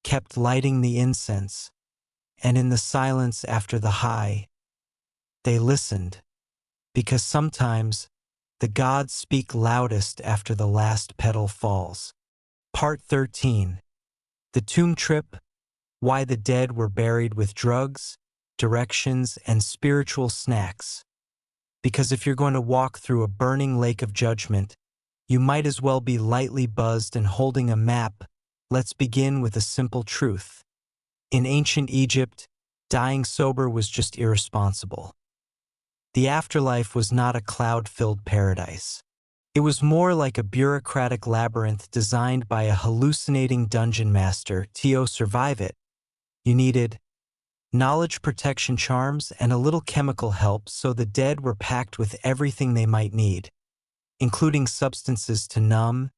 kept lighting the incense, and in the silence after the high, they listened, because sometimes the gods speak loudest after the last petal falls. Part 13. The Tomb Trip, Why the Dead Were Buried with Drugs, Directions, and Spiritual Snacks. Because if you're going to walk through a burning lake of judgment, you might as well be lightly buzzed and holding a map. Let's begin with a simple truth. In ancient Egypt, dying sober was just irresponsible. The afterlife was not a cloud-filled paradise. It was more like a bureaucratic labyrinth designed by a hallucinating dungeon master. To survive it, you needed knowledge, protection charms, and a little chemical help, so the dead were packed with everything they might need, including substances to numb,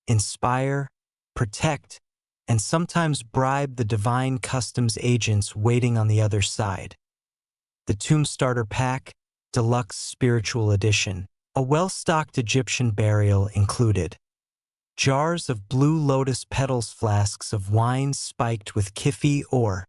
inspire, protect, and sometimes bribe the divine customs agents waiting on the other side. The Tomb Starter Pack, Deluxe Spiritual Edition. A well-stocked Egyptian burial included jars of blue lotus petals, flasks of wine spiked with kifi or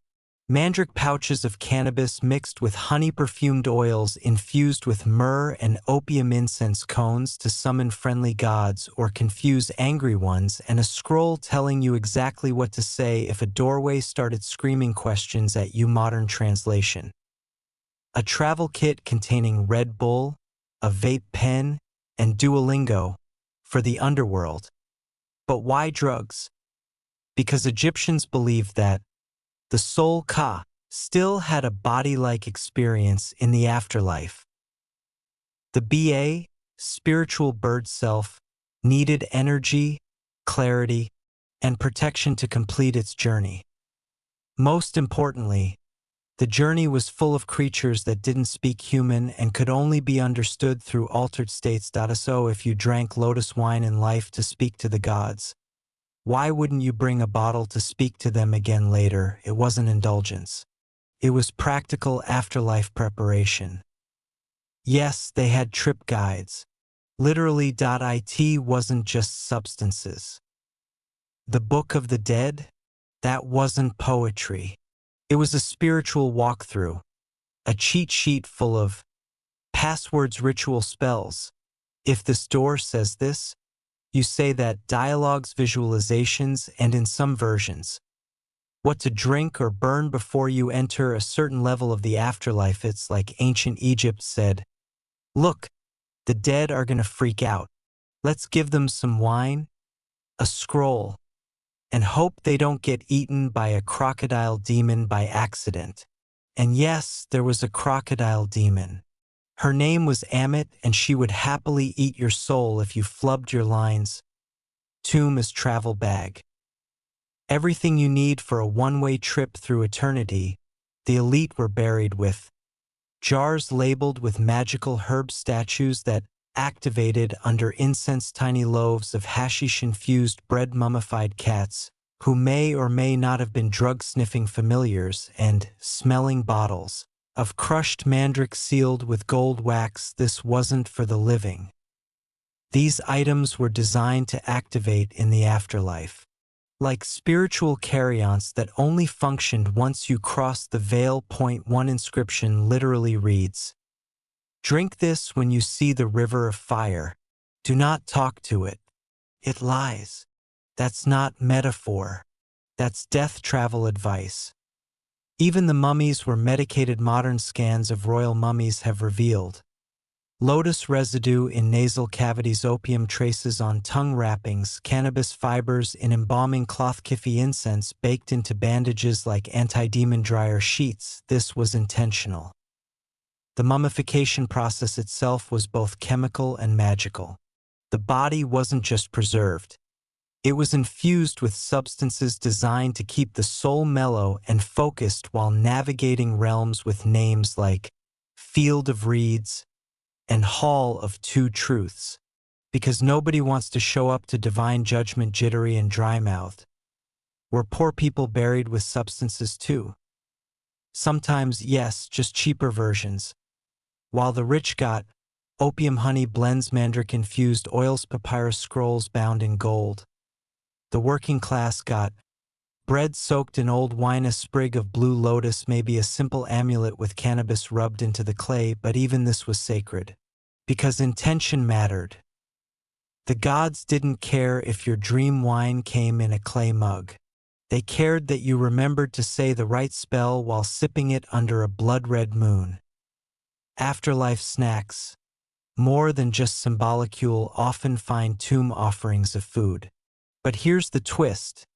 mandrake, pouches of cannabis mixed with honey-perfumed oils infused with myrrh and opium, incense cones to summon friendly gods or confuse angry ones, and a scroll telling you exactly what to say if a doorway started screaming questions at you. Modern translation. A travel kit containing Red Bull, a vape pen, and Duolingo for the underworld. But why drugs? Because Egyptians believed that the soul Ka still had a body-like experience in the afterlife. The Ba, spiritual bird self, needed energy, clarity, and protection to complete its journey. Most importantly, the journey was full of creatures that didn't speak human and could only be understood through altered states. So if you drank lotus wine in life to speak to the gods, why wouldn't you bring a bottle to speak to them again later? It wasn't indulgence. It was practical afterlife preparation. Yes, they had trip guides. Literally. It wasn't just substances. The Book of the Dead? That wasn't poetry. It was a spiritual walkthrough, a cheat sheet full of passwords, ritual spells, If this door says this, you say that dialogues, visualizations, and in some versions, what to drink or burn before you enter a certain level of the afterlife. It's like ancient Egypt said, look, the dead are gonna freak out. Let's give them some wine, a scroll, and hope they don't get eaten by a crocodile demon by accident. And yes, there was a crocodile demon. Her name was Amit, and she would happily eat your soul if you flubbed your lines. Tomb is travel bag. Everything you need for a one-way trip through eternity, the elite were buried with. Jars labeled with magical herb statues that activated under incense, tiny loaves of hashish-infused bread, mummified cats, who may or may not have been drug-sniffing familiars, and smelling bottles of crushed mandrake sealed with gold wax. This wasn't for the living. These items were designed to activate in the afterlife, like spiritual carry-ons that only functioned once you crossed the veil. Point 1 inscription literally reads, "Drink this when you see the river of fire. Do not talk to it. It lies." That's not metaphor. That's death travel advice. Even the mummies were medicated. Modern scans of royal mummies have revealed lotus residue in nasal cavities, opium traces on tongue wrappings, cannabis fibers in embalming cloth, kifi incense baked into bandages like anti-demon dryer sheets. This was intentional. The mummification process itself was both chemical and magical. The body wasn't just preserved. It was infused with substances designed to keep the soul mellow and focused while navigating realms with names like Field of Reeds and Hall of Two Truths, because nobody wants to show up to divine judgment jittery and dry-mouthed. Were poor people buried with substances too? Sometimes, yes, just cheaper versions. While the rich got opium, honey blends, mandrake-infused oils, papyrus scrolls bound in gold, the working class got bread soaked in old wine, a sprig of blue lotus, maybe a simple amulet with cannabis rubbed into the clay. But even this was sacred, because intention mattered. The gods didn't care if your dream wine came in a clay mug. They cared that you remembered to say the right spell while sipping it under a blood-red moon. Afterlife snacks, more than just symbolic, you'll often find tomb offerings of food. But here's the twist.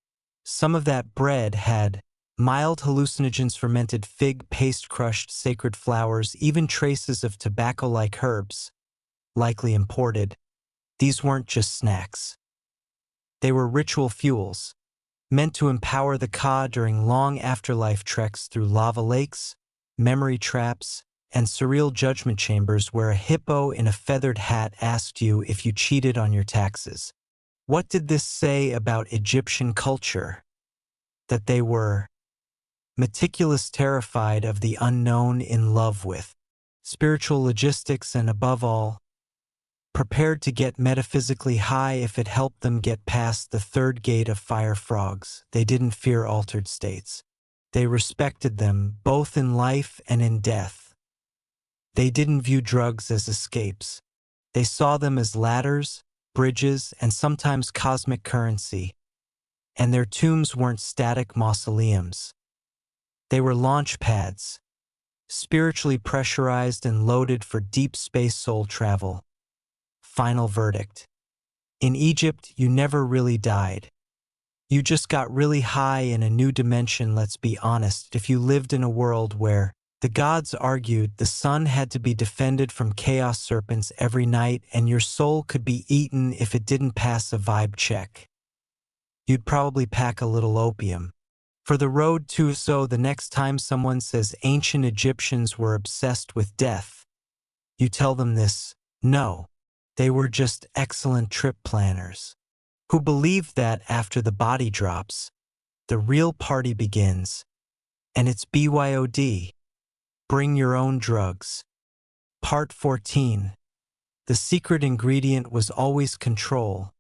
Some of that bread had mild hallucinogens, fermented fig paste, crushed sacred flowers, even traces of tobacco-like herbs, likely imported. These weren't just snacks. They were ritual fuels, meant to empower the Ka during long afterlife treks through lava lakes, memory traps, and surreal judgment chambers where a hippo in a feathered hat asked you if you cheated on your taxes. What did this say about Egyptian culture? That they were meticulous, terrified of the unknown, in love with spiritual logistics, and above all, prepared to get metaphysically high if it helped them get past the third gate of fire. Frogs, they didn't fear altered states. They respected them both in life and in death. They didn't view drugs as escapes. They saw them as ladders, bridges, and sometimes cosmic currency. And their tombs weren't static mausoleums. They were launch pads, spiritually pressurized and loaded for deep space soul travel. Final verdict. In Egypt, you never really died. You just got really high in a new dimension. Let's be honest, if you lived in a world where the gods argued the sun had to be defended from chaos serpents every night and your soul could be eaten if it didn't pass a vibe check, you'd probably pack a little opium for the road too. So the next time someone says ancient Egyptians were obsessed with death, you tell them this: no, they were just excellent trip planners who believed that after the body drops, the real party begins. And it's BYOD. Bring your own drugs. Part 14. The secret ingredient was always control.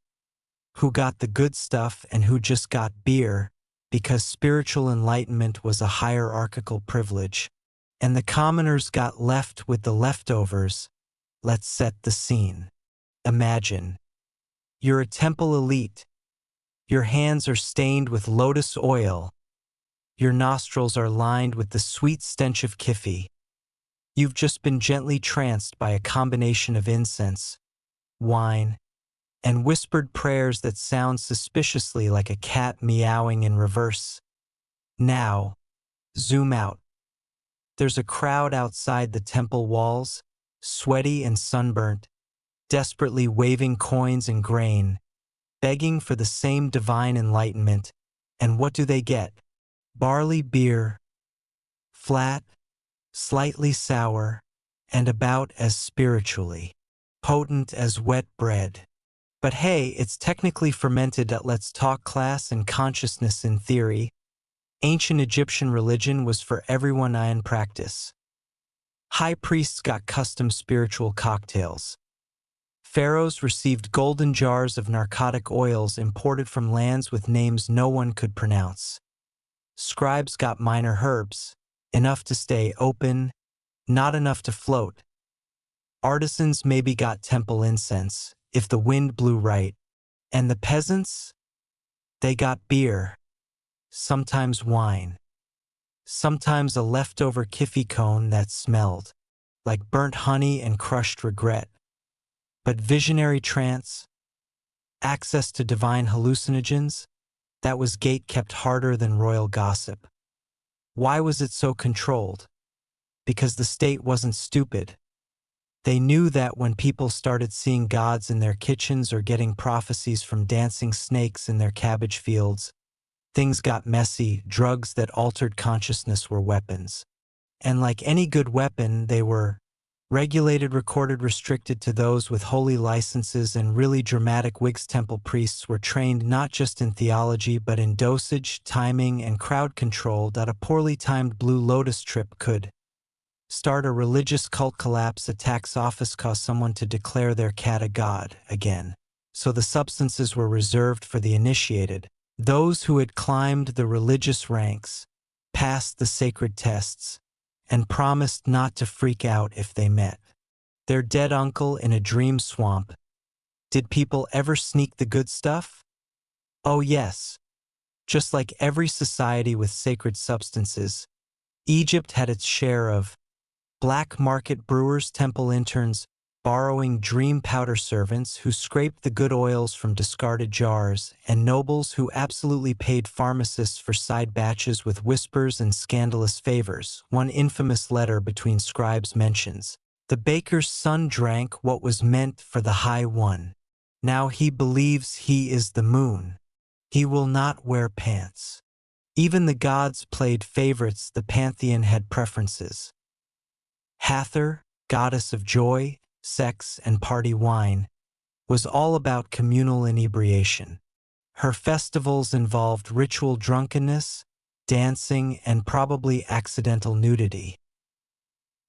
Who got the good stuff and who just got beer, because spiritual enlightenment was a hierarchical privilege, and the commoners got left with the leftovers. Let's set the scene. Imagine. You're a temple elite. Your hands are stained with lotus oil. Your nostrils are lined with the sweet stench of kifi. You've just been gently tranced by a combination of incense, wine, and whispered prayers that sound suspiciously like a cat meowing in reverse. Now, zoom out. There's a crowd outside the temple walls, sweaty and sunburnt, desperately waving coins and grain, begging for the same divine enlightenment. And what do they get? Barley beer, flat, slightly sour, and about as spiritually potent as wet bread. But hey, it's technically fermented at Let's Talk class and consciousness in theory. Ancient Egyptian religion was for everyone in practice. High priests got custom spiritual cocktails. Pharaohs received golden jars of narcotic oils imported from lands with names no one could pronounce. Scribes got minor herbs, enough to stay open, not enough to float. Artisans maybe got temple incense, if the wind blew right. And the peasants? They got beer, sometimes wine, sometimes a leftover kifi cone that smelled like burnt honey and crushed regret. But visionary trance, access to divine hallucinogens, that was gate-kept harder than royal gossip. Why was it so controlled? Because the state wasn't stupid. They knew that when people started seeing gods in their kitchens or getting prophecies from dancing snakes in their cabbage fields, things got messy. Drugs that altered consciousness were weapons. And like any good weapon, they were regulated, recorded, restricted to those with holy licenses and really dramatic wigs. Temple priests were trained not just in theology but in dosage, timing, and crowd control. That a poorly timed Blue Lotus trip could start a religious cult collapse. A tax office caused someone to declare their cat a god again. So the substances were reserved for the initiated, those who had climbed the religious ranks, passed the sacred tests, and promised not to freak out if they met their dead uncle in a dream swamp. Did people ever sneak the good stuff? Oh yes. Just like every society with sacred substances, Egypt had its share of black market brewers, temple interns, borrowing dream powder servants who scraped the good oils from discarded jars, and nobles who absolutely paid pharmacists for side batches with whispers and scandalous favors. One infamous letter between scribes mentions, "The baker's son drank what was meant for the High One. Now he believes he is the moon. He will not wear pants." Even the gods played favorites. The pantheon had preferences. Hathor, goddess of joy, sex, and party wine, was all about communal inebriation. Her festivals involved ritual drunkenness, dancing, and probably accidental nudity.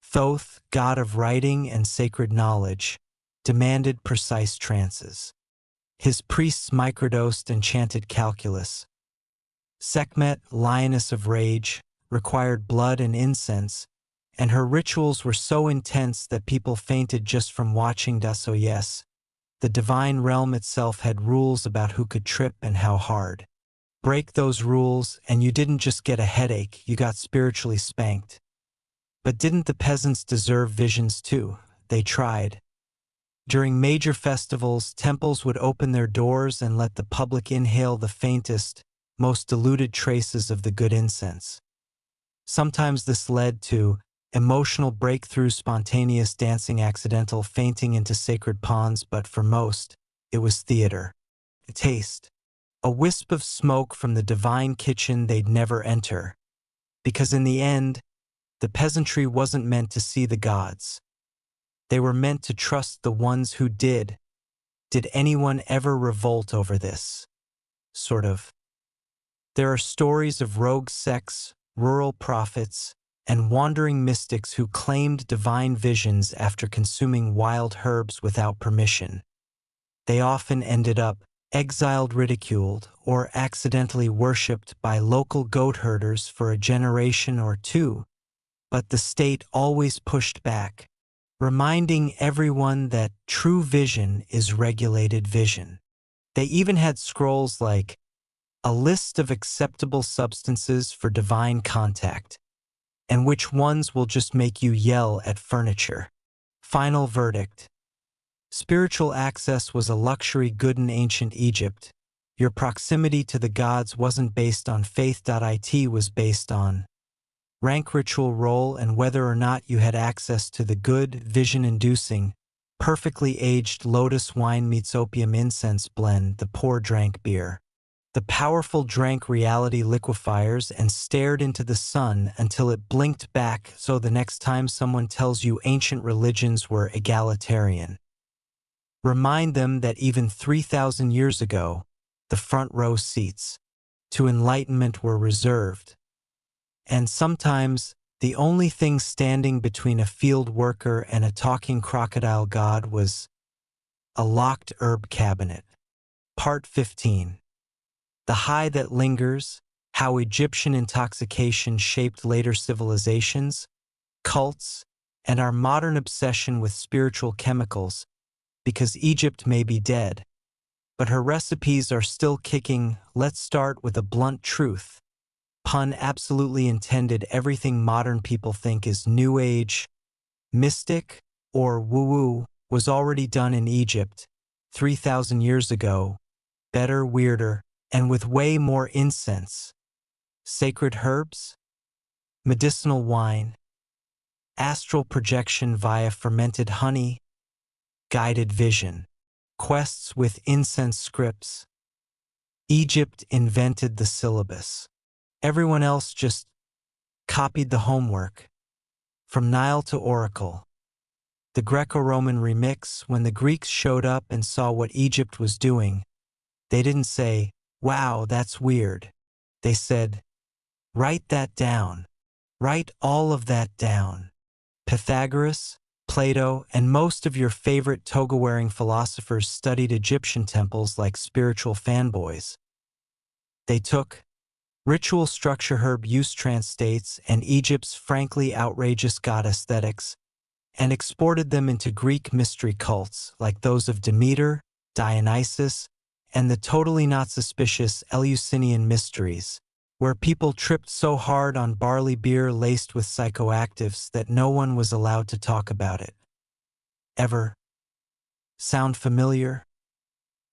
Thoth, god of writing and sacred knowledge, demanded precise trances. His priests microdosed and chanted calculus. Sekhmet, lioness of rage, required blood and incense, and her rituals were so intense that people fainted just from watching. So yes, the divine realm itself had rules about who could trip and how hard. Break those rules, and you didn't just get a headache, you got spiritually spanked. But didn't the peasants deserve visions too? They tried. During major festivals, temples would open their doors and let the public inhale the faintest, most diluted traces of the good incense. Sometimes this led to emotional breakthroughs, spontaneous dancing, accidental fainting into sacred ponds, but for most, it was theater. A taste. A wisp of smoke from the divine kitchen they'd never enter. Because in the end, the peasantry wasn't meant to see the gods. They were meant to trust the ones who did. Did anyone ever revolt over this? Sort of. There are stories of rogue sects, rural prophets, and wandering mystics who claimed divine visions after consuming wild herbs without permission. They often ended up exiled, ridiculed, or accidentally worshipped by local goat herders for a generation or two, but the state always pushed back, reminding everyone that true vision is regulated vision. They even had scrolls like a list of acceptable substances for divine contact, and which ones will just make you yell at furniture. Final verdict. Spiritual access was a luxury good in ancient Egypt. Your proximity to the gods wasn't based on faith.it, was based on rank, ritual role, and whether or not you had access to the good, vision-inducing, perfectly aged lotus wine meets opium incense blend. The poor drank beer. The powerful drank reality liquefiers and stared into the sun until it blinked back, so the next time someone tells you ancient religions were egalitarian, remind them that even 3,000 years ago, the front row seats to enlightenment were reserved. And sometimes, the only thing standing between a field worker and a talking crocodile god was a locked herb cabinet. Part 15. The high that lingers, how Egyptian intoxication shaped later civilizations, cults, and our modern obsession with spiritual chemicals, because Egypt may be dead, but her recipes are still kicking. Let's start with a blunt truth. Pun absolutely intended. Everything modern people think is New Age, mystic, or woo-woo was already done in Egypt 3,000 years ago, better, weirder, and with way more incense, sacred herbs, medicinal wine, astral projection via fermented honey, guided vision, quests with incense scripts. Egypt invented the syllabus. Everyone else just copied the homework. From Nile to Oracle. The Greco-Roman remix. When the Greeks showed up and saw what Egypt was doing, they didn't say, "Wow, that's weird." They said, "Write that down. Write all of that down." Pythagoras, Plato, and most of your favorite toga-wearing philosophers studied Egyptian temples like spiritual fanboys. They took ritual structure, herb use, trance states, and Egypt's frankly outrageous god aesthetics, and exported them into Greek mystery cults like those of Demeter, Dionysus, and the totally not suspicious Eleusinian mysteries, where people tripped so hard on barley beer laced with psychoactives that no one was allowed to talk about it. Ever? Sound familiar?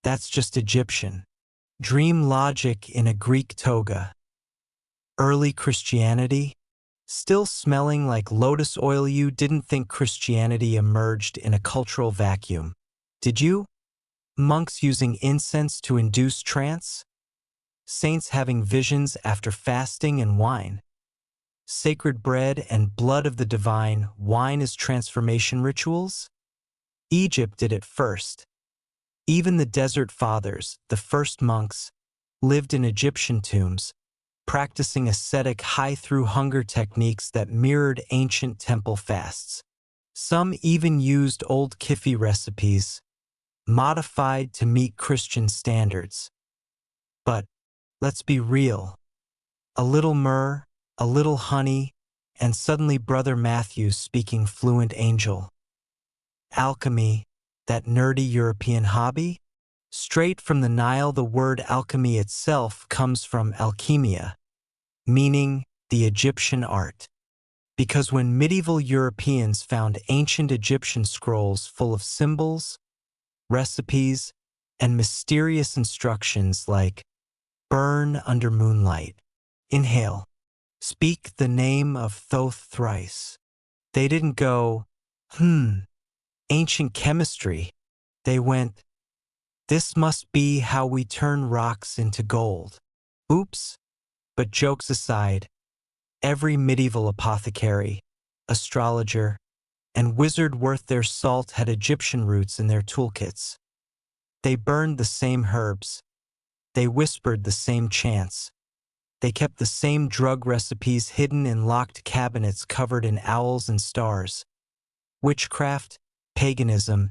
That's just Egyptian. Dream logic in a Greek toga. Early Christianity? Still smelling like lotus oil. You didn't think Christianity emerged in a cultural vacuum, did you? Monks using incense to induce trance? Saints having visions after fasting and wine? Sacred bread and blood of the divine, wine as transformation rituals? Egypt did it first. Even the Desert Fathers, the first monks, lived in Egyptian tombs, practicing ascetic high-through-hunger techniques that mirrored ancient temple fasts. Some even used old kifi recipes, modified to meet Christian standards. But, let's be real. A little myrrh, a little honey, and suddenly Brother Matthew's speaking fluent angel. Alchemy, that nerdy European hobby? Straight from the Nile. The word alchemy itself comes from alchemia, meaning the Egyptian art. Because when medieval Europeans found ancient Egyptian scrolls full of symbols, recipes, and mysterious instructions like burn under moonlight, inhale, speak the name of Thoth thrice, they didn't go, ancient chemistry. They went, this must be how we turn rocks into gold. Oops. But jokes aside, every medieval apothecary, astrologer, and wizard worth their salt had Egyptian roots in their toolkits. They burned the same herbs. They whispered the same chants. They kept the same drug recipes hidden in locked cabinets covered in owls and stars. Witchcraft, paganism,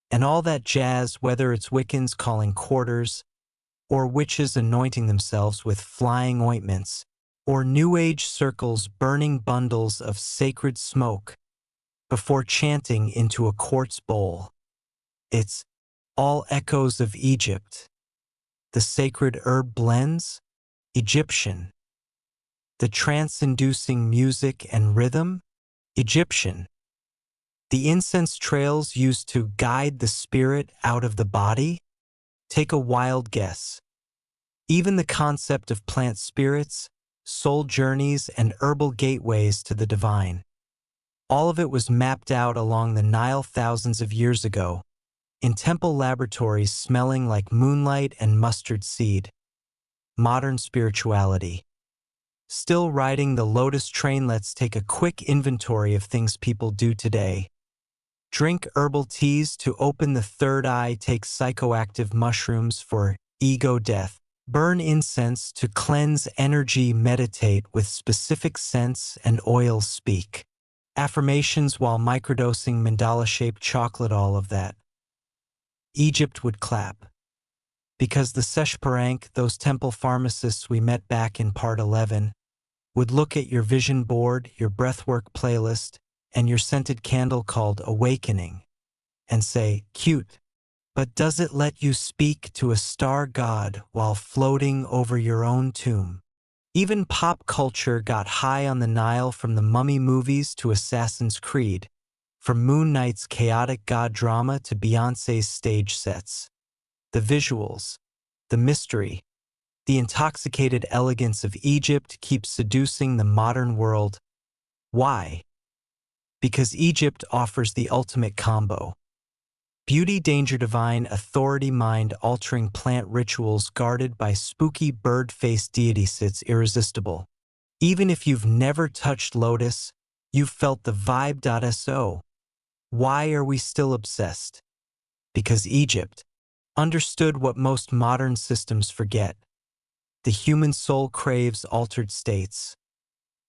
and all that jazz, whether it's Wiccans calling quarters, or witches anointing themselves with flying ointments, or New Age circles burning bundles of sacred smoke. before chanting into a quartz bowl. It's all echoes of Egypt. The sacred herb blends, Egyptian. The trance-inducing music and rhythm, Egyptian. The incense trails used to guide the spirit out of the body, take a wild guess. Even the concept of plant spirits, soul journeys, and herbal gateways to the divine. All of it was mapped out along the Nile thousands of years ago, in temple laboratories smelling like moonlight and mustard seed. Modern spirituality. Still riding the lotus train, let's take a quick inventory of things people do today. Drink herbal teas to open the third eye, take psychoactive mushrooms for ego death, burn incense to cleanse energy, meditate with specific scents and oils, speak affirmations while microdosing mandala-shaped chocolate, all of that. Egypt would clap. Because the Seshparank, those temple pharmacists we met back in part 11, would look at your vision board, your breathwork playlist, and your scented candle called Awakening, and say, cute, but does it let you speak to a star god while floating over your own tomb? Even pop culture got high on the Nile, from the Mummy movies to Assassin's Creed, from Moon Knight's chaotic god drama to Beyoncé's stage sets. The visuals, the mystery, the intoxicated elegance of Egypt keeps seducing the modern world. Why? Because Egypt offers the ultimate combo. Beauty, danger, divine, authority, mind-altering plant rituals guarded by spooky bird-faced deities. It's irresistible. Even if you've never touched lotus, you've felt the vibe. So, why are we still obsessed? Because Egypt understood what most modern systems forget. The human soul craves altered states.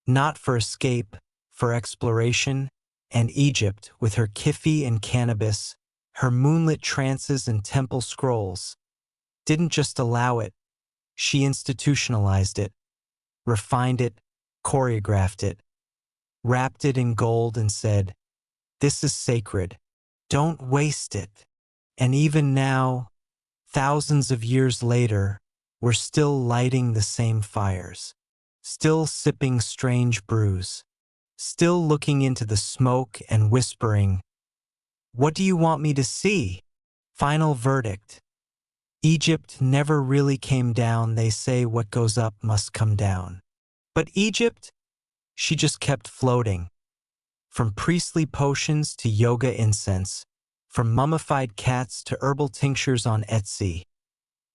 Not for escape, for exploration, and Egypt, with her kifi and cannabis, her moonlit trances and temple scrolls, didn't just allow it, she institutionalized it, refined it, choreographed it, wrapped it in gold and said, "This is sacred, don't waste it." And even now, thousands of years later, we're still lighting the same fires, still sipping strange brews, still looking into the smoke and whispering, "What do you want me to see?" Final verdict. Egypt never really came down. They say what goes up must come down. But Egypt, she just kept floating. From priestly potions to yoga incense, from mummified cats to herbal tinctures on Etsy.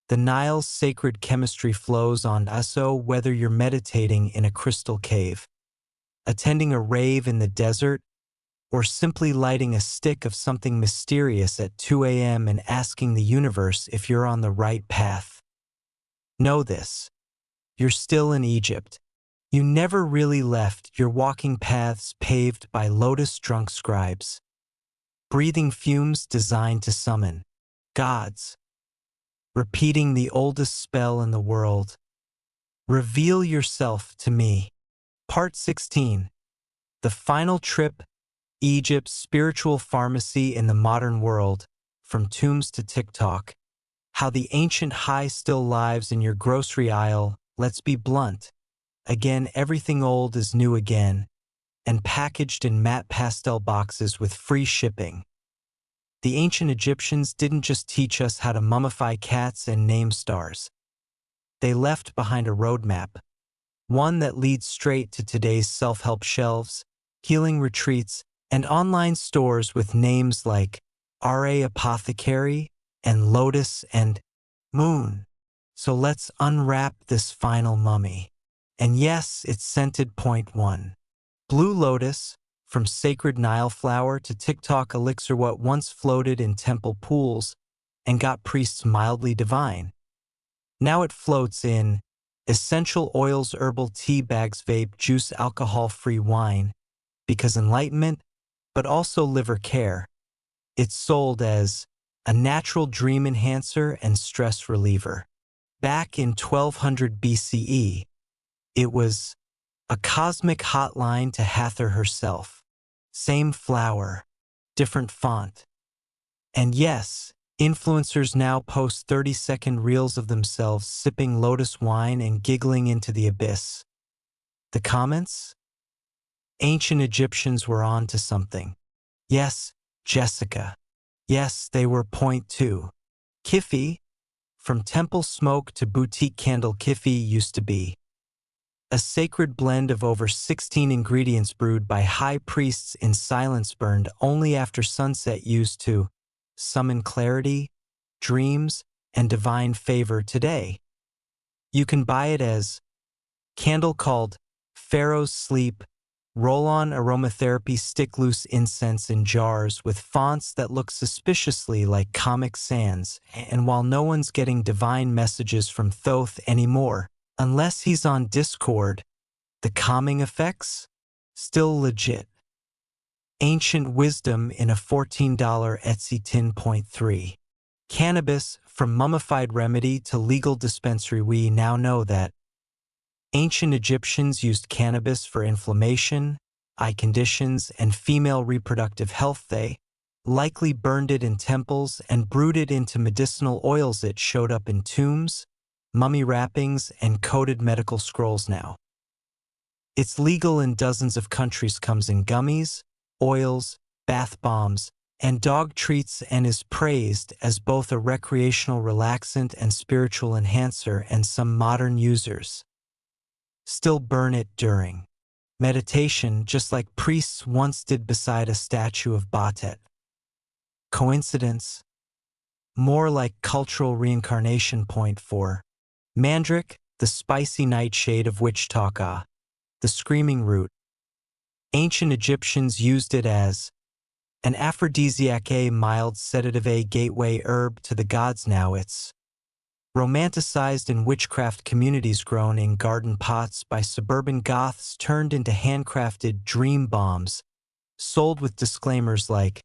The Nile's sacred chemistry flows on us. So whether you're meditating in a crystal cave, attending a rave in the desert, or simply lighting a stick of something mysterious at 2 a.m. and asking the universe if you're on the right path, know this: you're still in Egypt. You never really left. You're walking paths paved by lotus-drunk scribes, breathing fumes designed to summon gods, repeating the oldest spell in the world. Reveal yourself to me. Part 16. The final trip. Egypt's spiritual pharmacy in the modern world, from tombs to TikTok. How the ancient high still lives in your grocery aisle. Let's be blunt. Again, everything old is new again, and packaged in matte pastel boxes with free shipping. The ancient Egyptians didn't just teach us how to mummify cats and name stars. They left behind a roadmap, one that leads straight to today's self-help shelves, healing retreats, and online stores with names like R.A. Apothecary and Lotus and Moon. So let's unwrap this final mummy. And yes, it's scented. Point 1. Blue lotus, from sacred Nile flower to TikTok elixir, what once floated in temple pools and got priests mildly divine. Now it floats in essential oils, herbal tea bags, vape juice, alcohol-free wine, because enlightenment, but also liver care. It's sold as a natural dream enhancer and stress reliever. Back in 1200 BCE, it was a cosmic hotline to Hathor herself, Same flower, different font. And yes, influencers now post 30-second reels of themselves sipping lotus wine and giggling into the abyss. The comments? Ancient Egyptians were on to something. Yes, Jessica. Yes, they were point two. Kiffy, from temple smoke to boutique candle, Kiffy used to be a sacred blend of over 16 ingredients brewed by high priests in silence, burned only after sunset, used to summon clarity, dreams, and divine favor. Today, you can buy it as candle called Pharaoh's Sleep, roll-on aromatherapy stick, loose incense in jars with fonts that look suspiciously like Comic Sans, and while no one's getting divine messages from Thoth anymore, unless he's on Discord, the calming effects? Still legit. Ancient wisdom in a $14 Etsy tin. Point 3. Cannabis, from mummified remedy to legal dispensary. We now know that ancient Egyptians used cannabis for inflammation, eye conditions, and female reproductive health. They likely burned it in temples and brewed it into medicinal oils. It showed up in tombs, mummy wrappings, and coded medical scrolls now. It's legal in dozens of countries, comes in gummies, oils, bath bombs, and dog treats, and is praised as both a recreational relaxant and spiritual enhancer, and some modern users still burn it during meditation, just like priests once did beside a statue of Batet. Coincidence? More like cultural reincarnation. Point 4. Mandrake, the spicy nightshade of witch talk. The screaming root. Ancient Egyptians used it as an aphrodisiac, a mild sedative, a gateway herb to the gods. Now it's romanticized in witchcraft communities, grown in garden pots by suburban goths, turned into handcrafted dream bombs, sold with disclaimers like,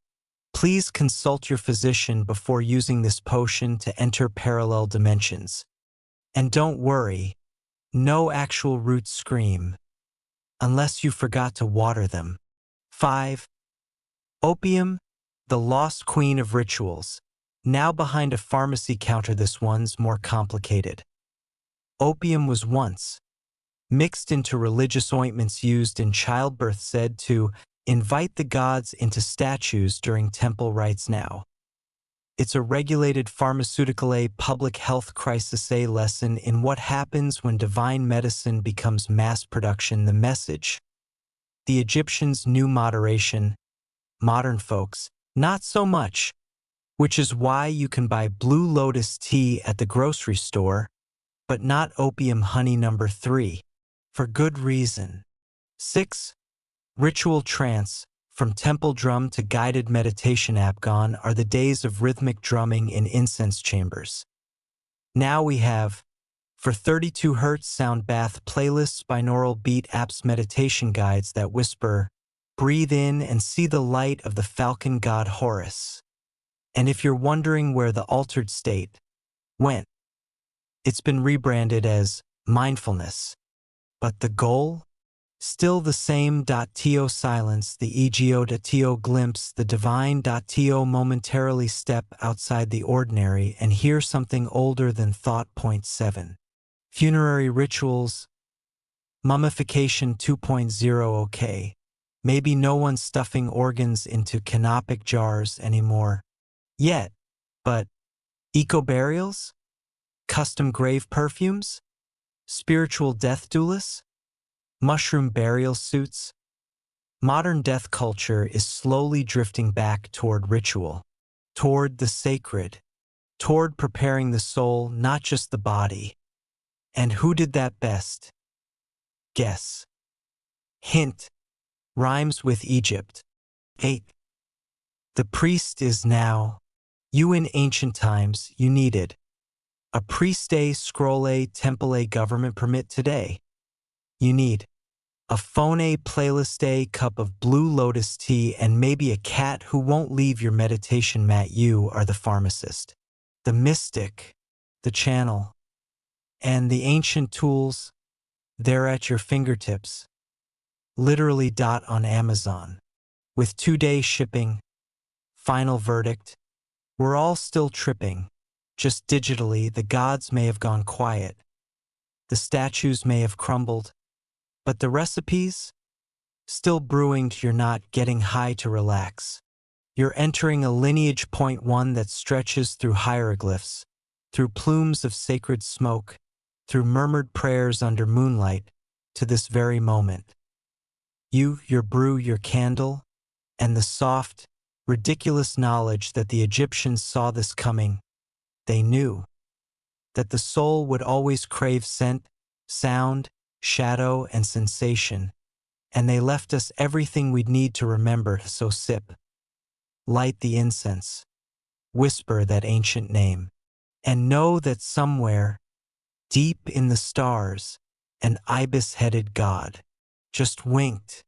"Please consult your physician before using this potion to enter parallel dimensions. And don't worry, no actual roots scream, unless you forgot to water them." 5. Opium, the lost queen of rituals, now behind a pharmacy counter. This one's more complicated. Opium was once mixed into religious ointments used in childbirth, said to invite the gods into statues during temple rites. Now it's a regulated pharmaceutical, a public health crisis, a lesson in what happens when divine medicine becomes mass production. The message: the Egyptians knew moderation, modern folks not so much, which is why you can buy Blue Lotus tea at the grocery store, but not opium honey. Number 3. For good reason. 6. Ritual trance, from temple drum to guided meditation app. Gone are the days of rhythmic drumming in incense chambers. Now we have, for 32 Hz sound bath playlists, binaural beat apps, meditation guides that whisper, breathe in and see the light of the falcon god Horus. And if you're wondering where the altered state went, it's been rebranded as mindfulness. But the goal? Still the same. To silence the ego, to glimpse the divine, to momentarily step outside the ordinary and hear something older than thought. Point 7. Funerary rituals, mummification 2.0. Okay, maybe no one's stuffing organs into canopic jars anymore yet, but eco-burials? Custom grave perfumes? Spiritual death doulas? Mushroom burial suits? Modern death culture is slowly drifting back toward ritual, toward the sacred, toward preparing the soul, not just the body. And who did that best? Guess. Hint. Rhymes with Egypt. 8. The priest is now. You in ancient times, you needed a priest, a scroll, a temple, a government permit. Today, you need a phone, a playlist, a cup of Blue Lotus tea, and maybe a cat who won't leave your meditation mat. You are the pharmacist, the mystic, the channel, and the ancient tools, they're at your fingertips. Literally. On Amazon. With 2-day shipping, final verdict, we're all still tripping. Just digitally, the gods may have gone quiet. The statues may have crumbled. But the recipes? Still brewing till you're not getting high to relax. You're entering a lineage point one that stretches through hieroglyphs, through plumes of sacred smoke, through murmured prayers under moonlight, to this very moment. You, your brew, your candle, and the soft, ridiculous knowledge that the Egyptians saw this coming. They knew that the soul would always crave scent, sound, shadow, and sensation, and they left us everything we'd need to remember, so sip. Light the incense, whisper that ancient name, and know that somewhere, deep in the stars, an ibis-headed god just winked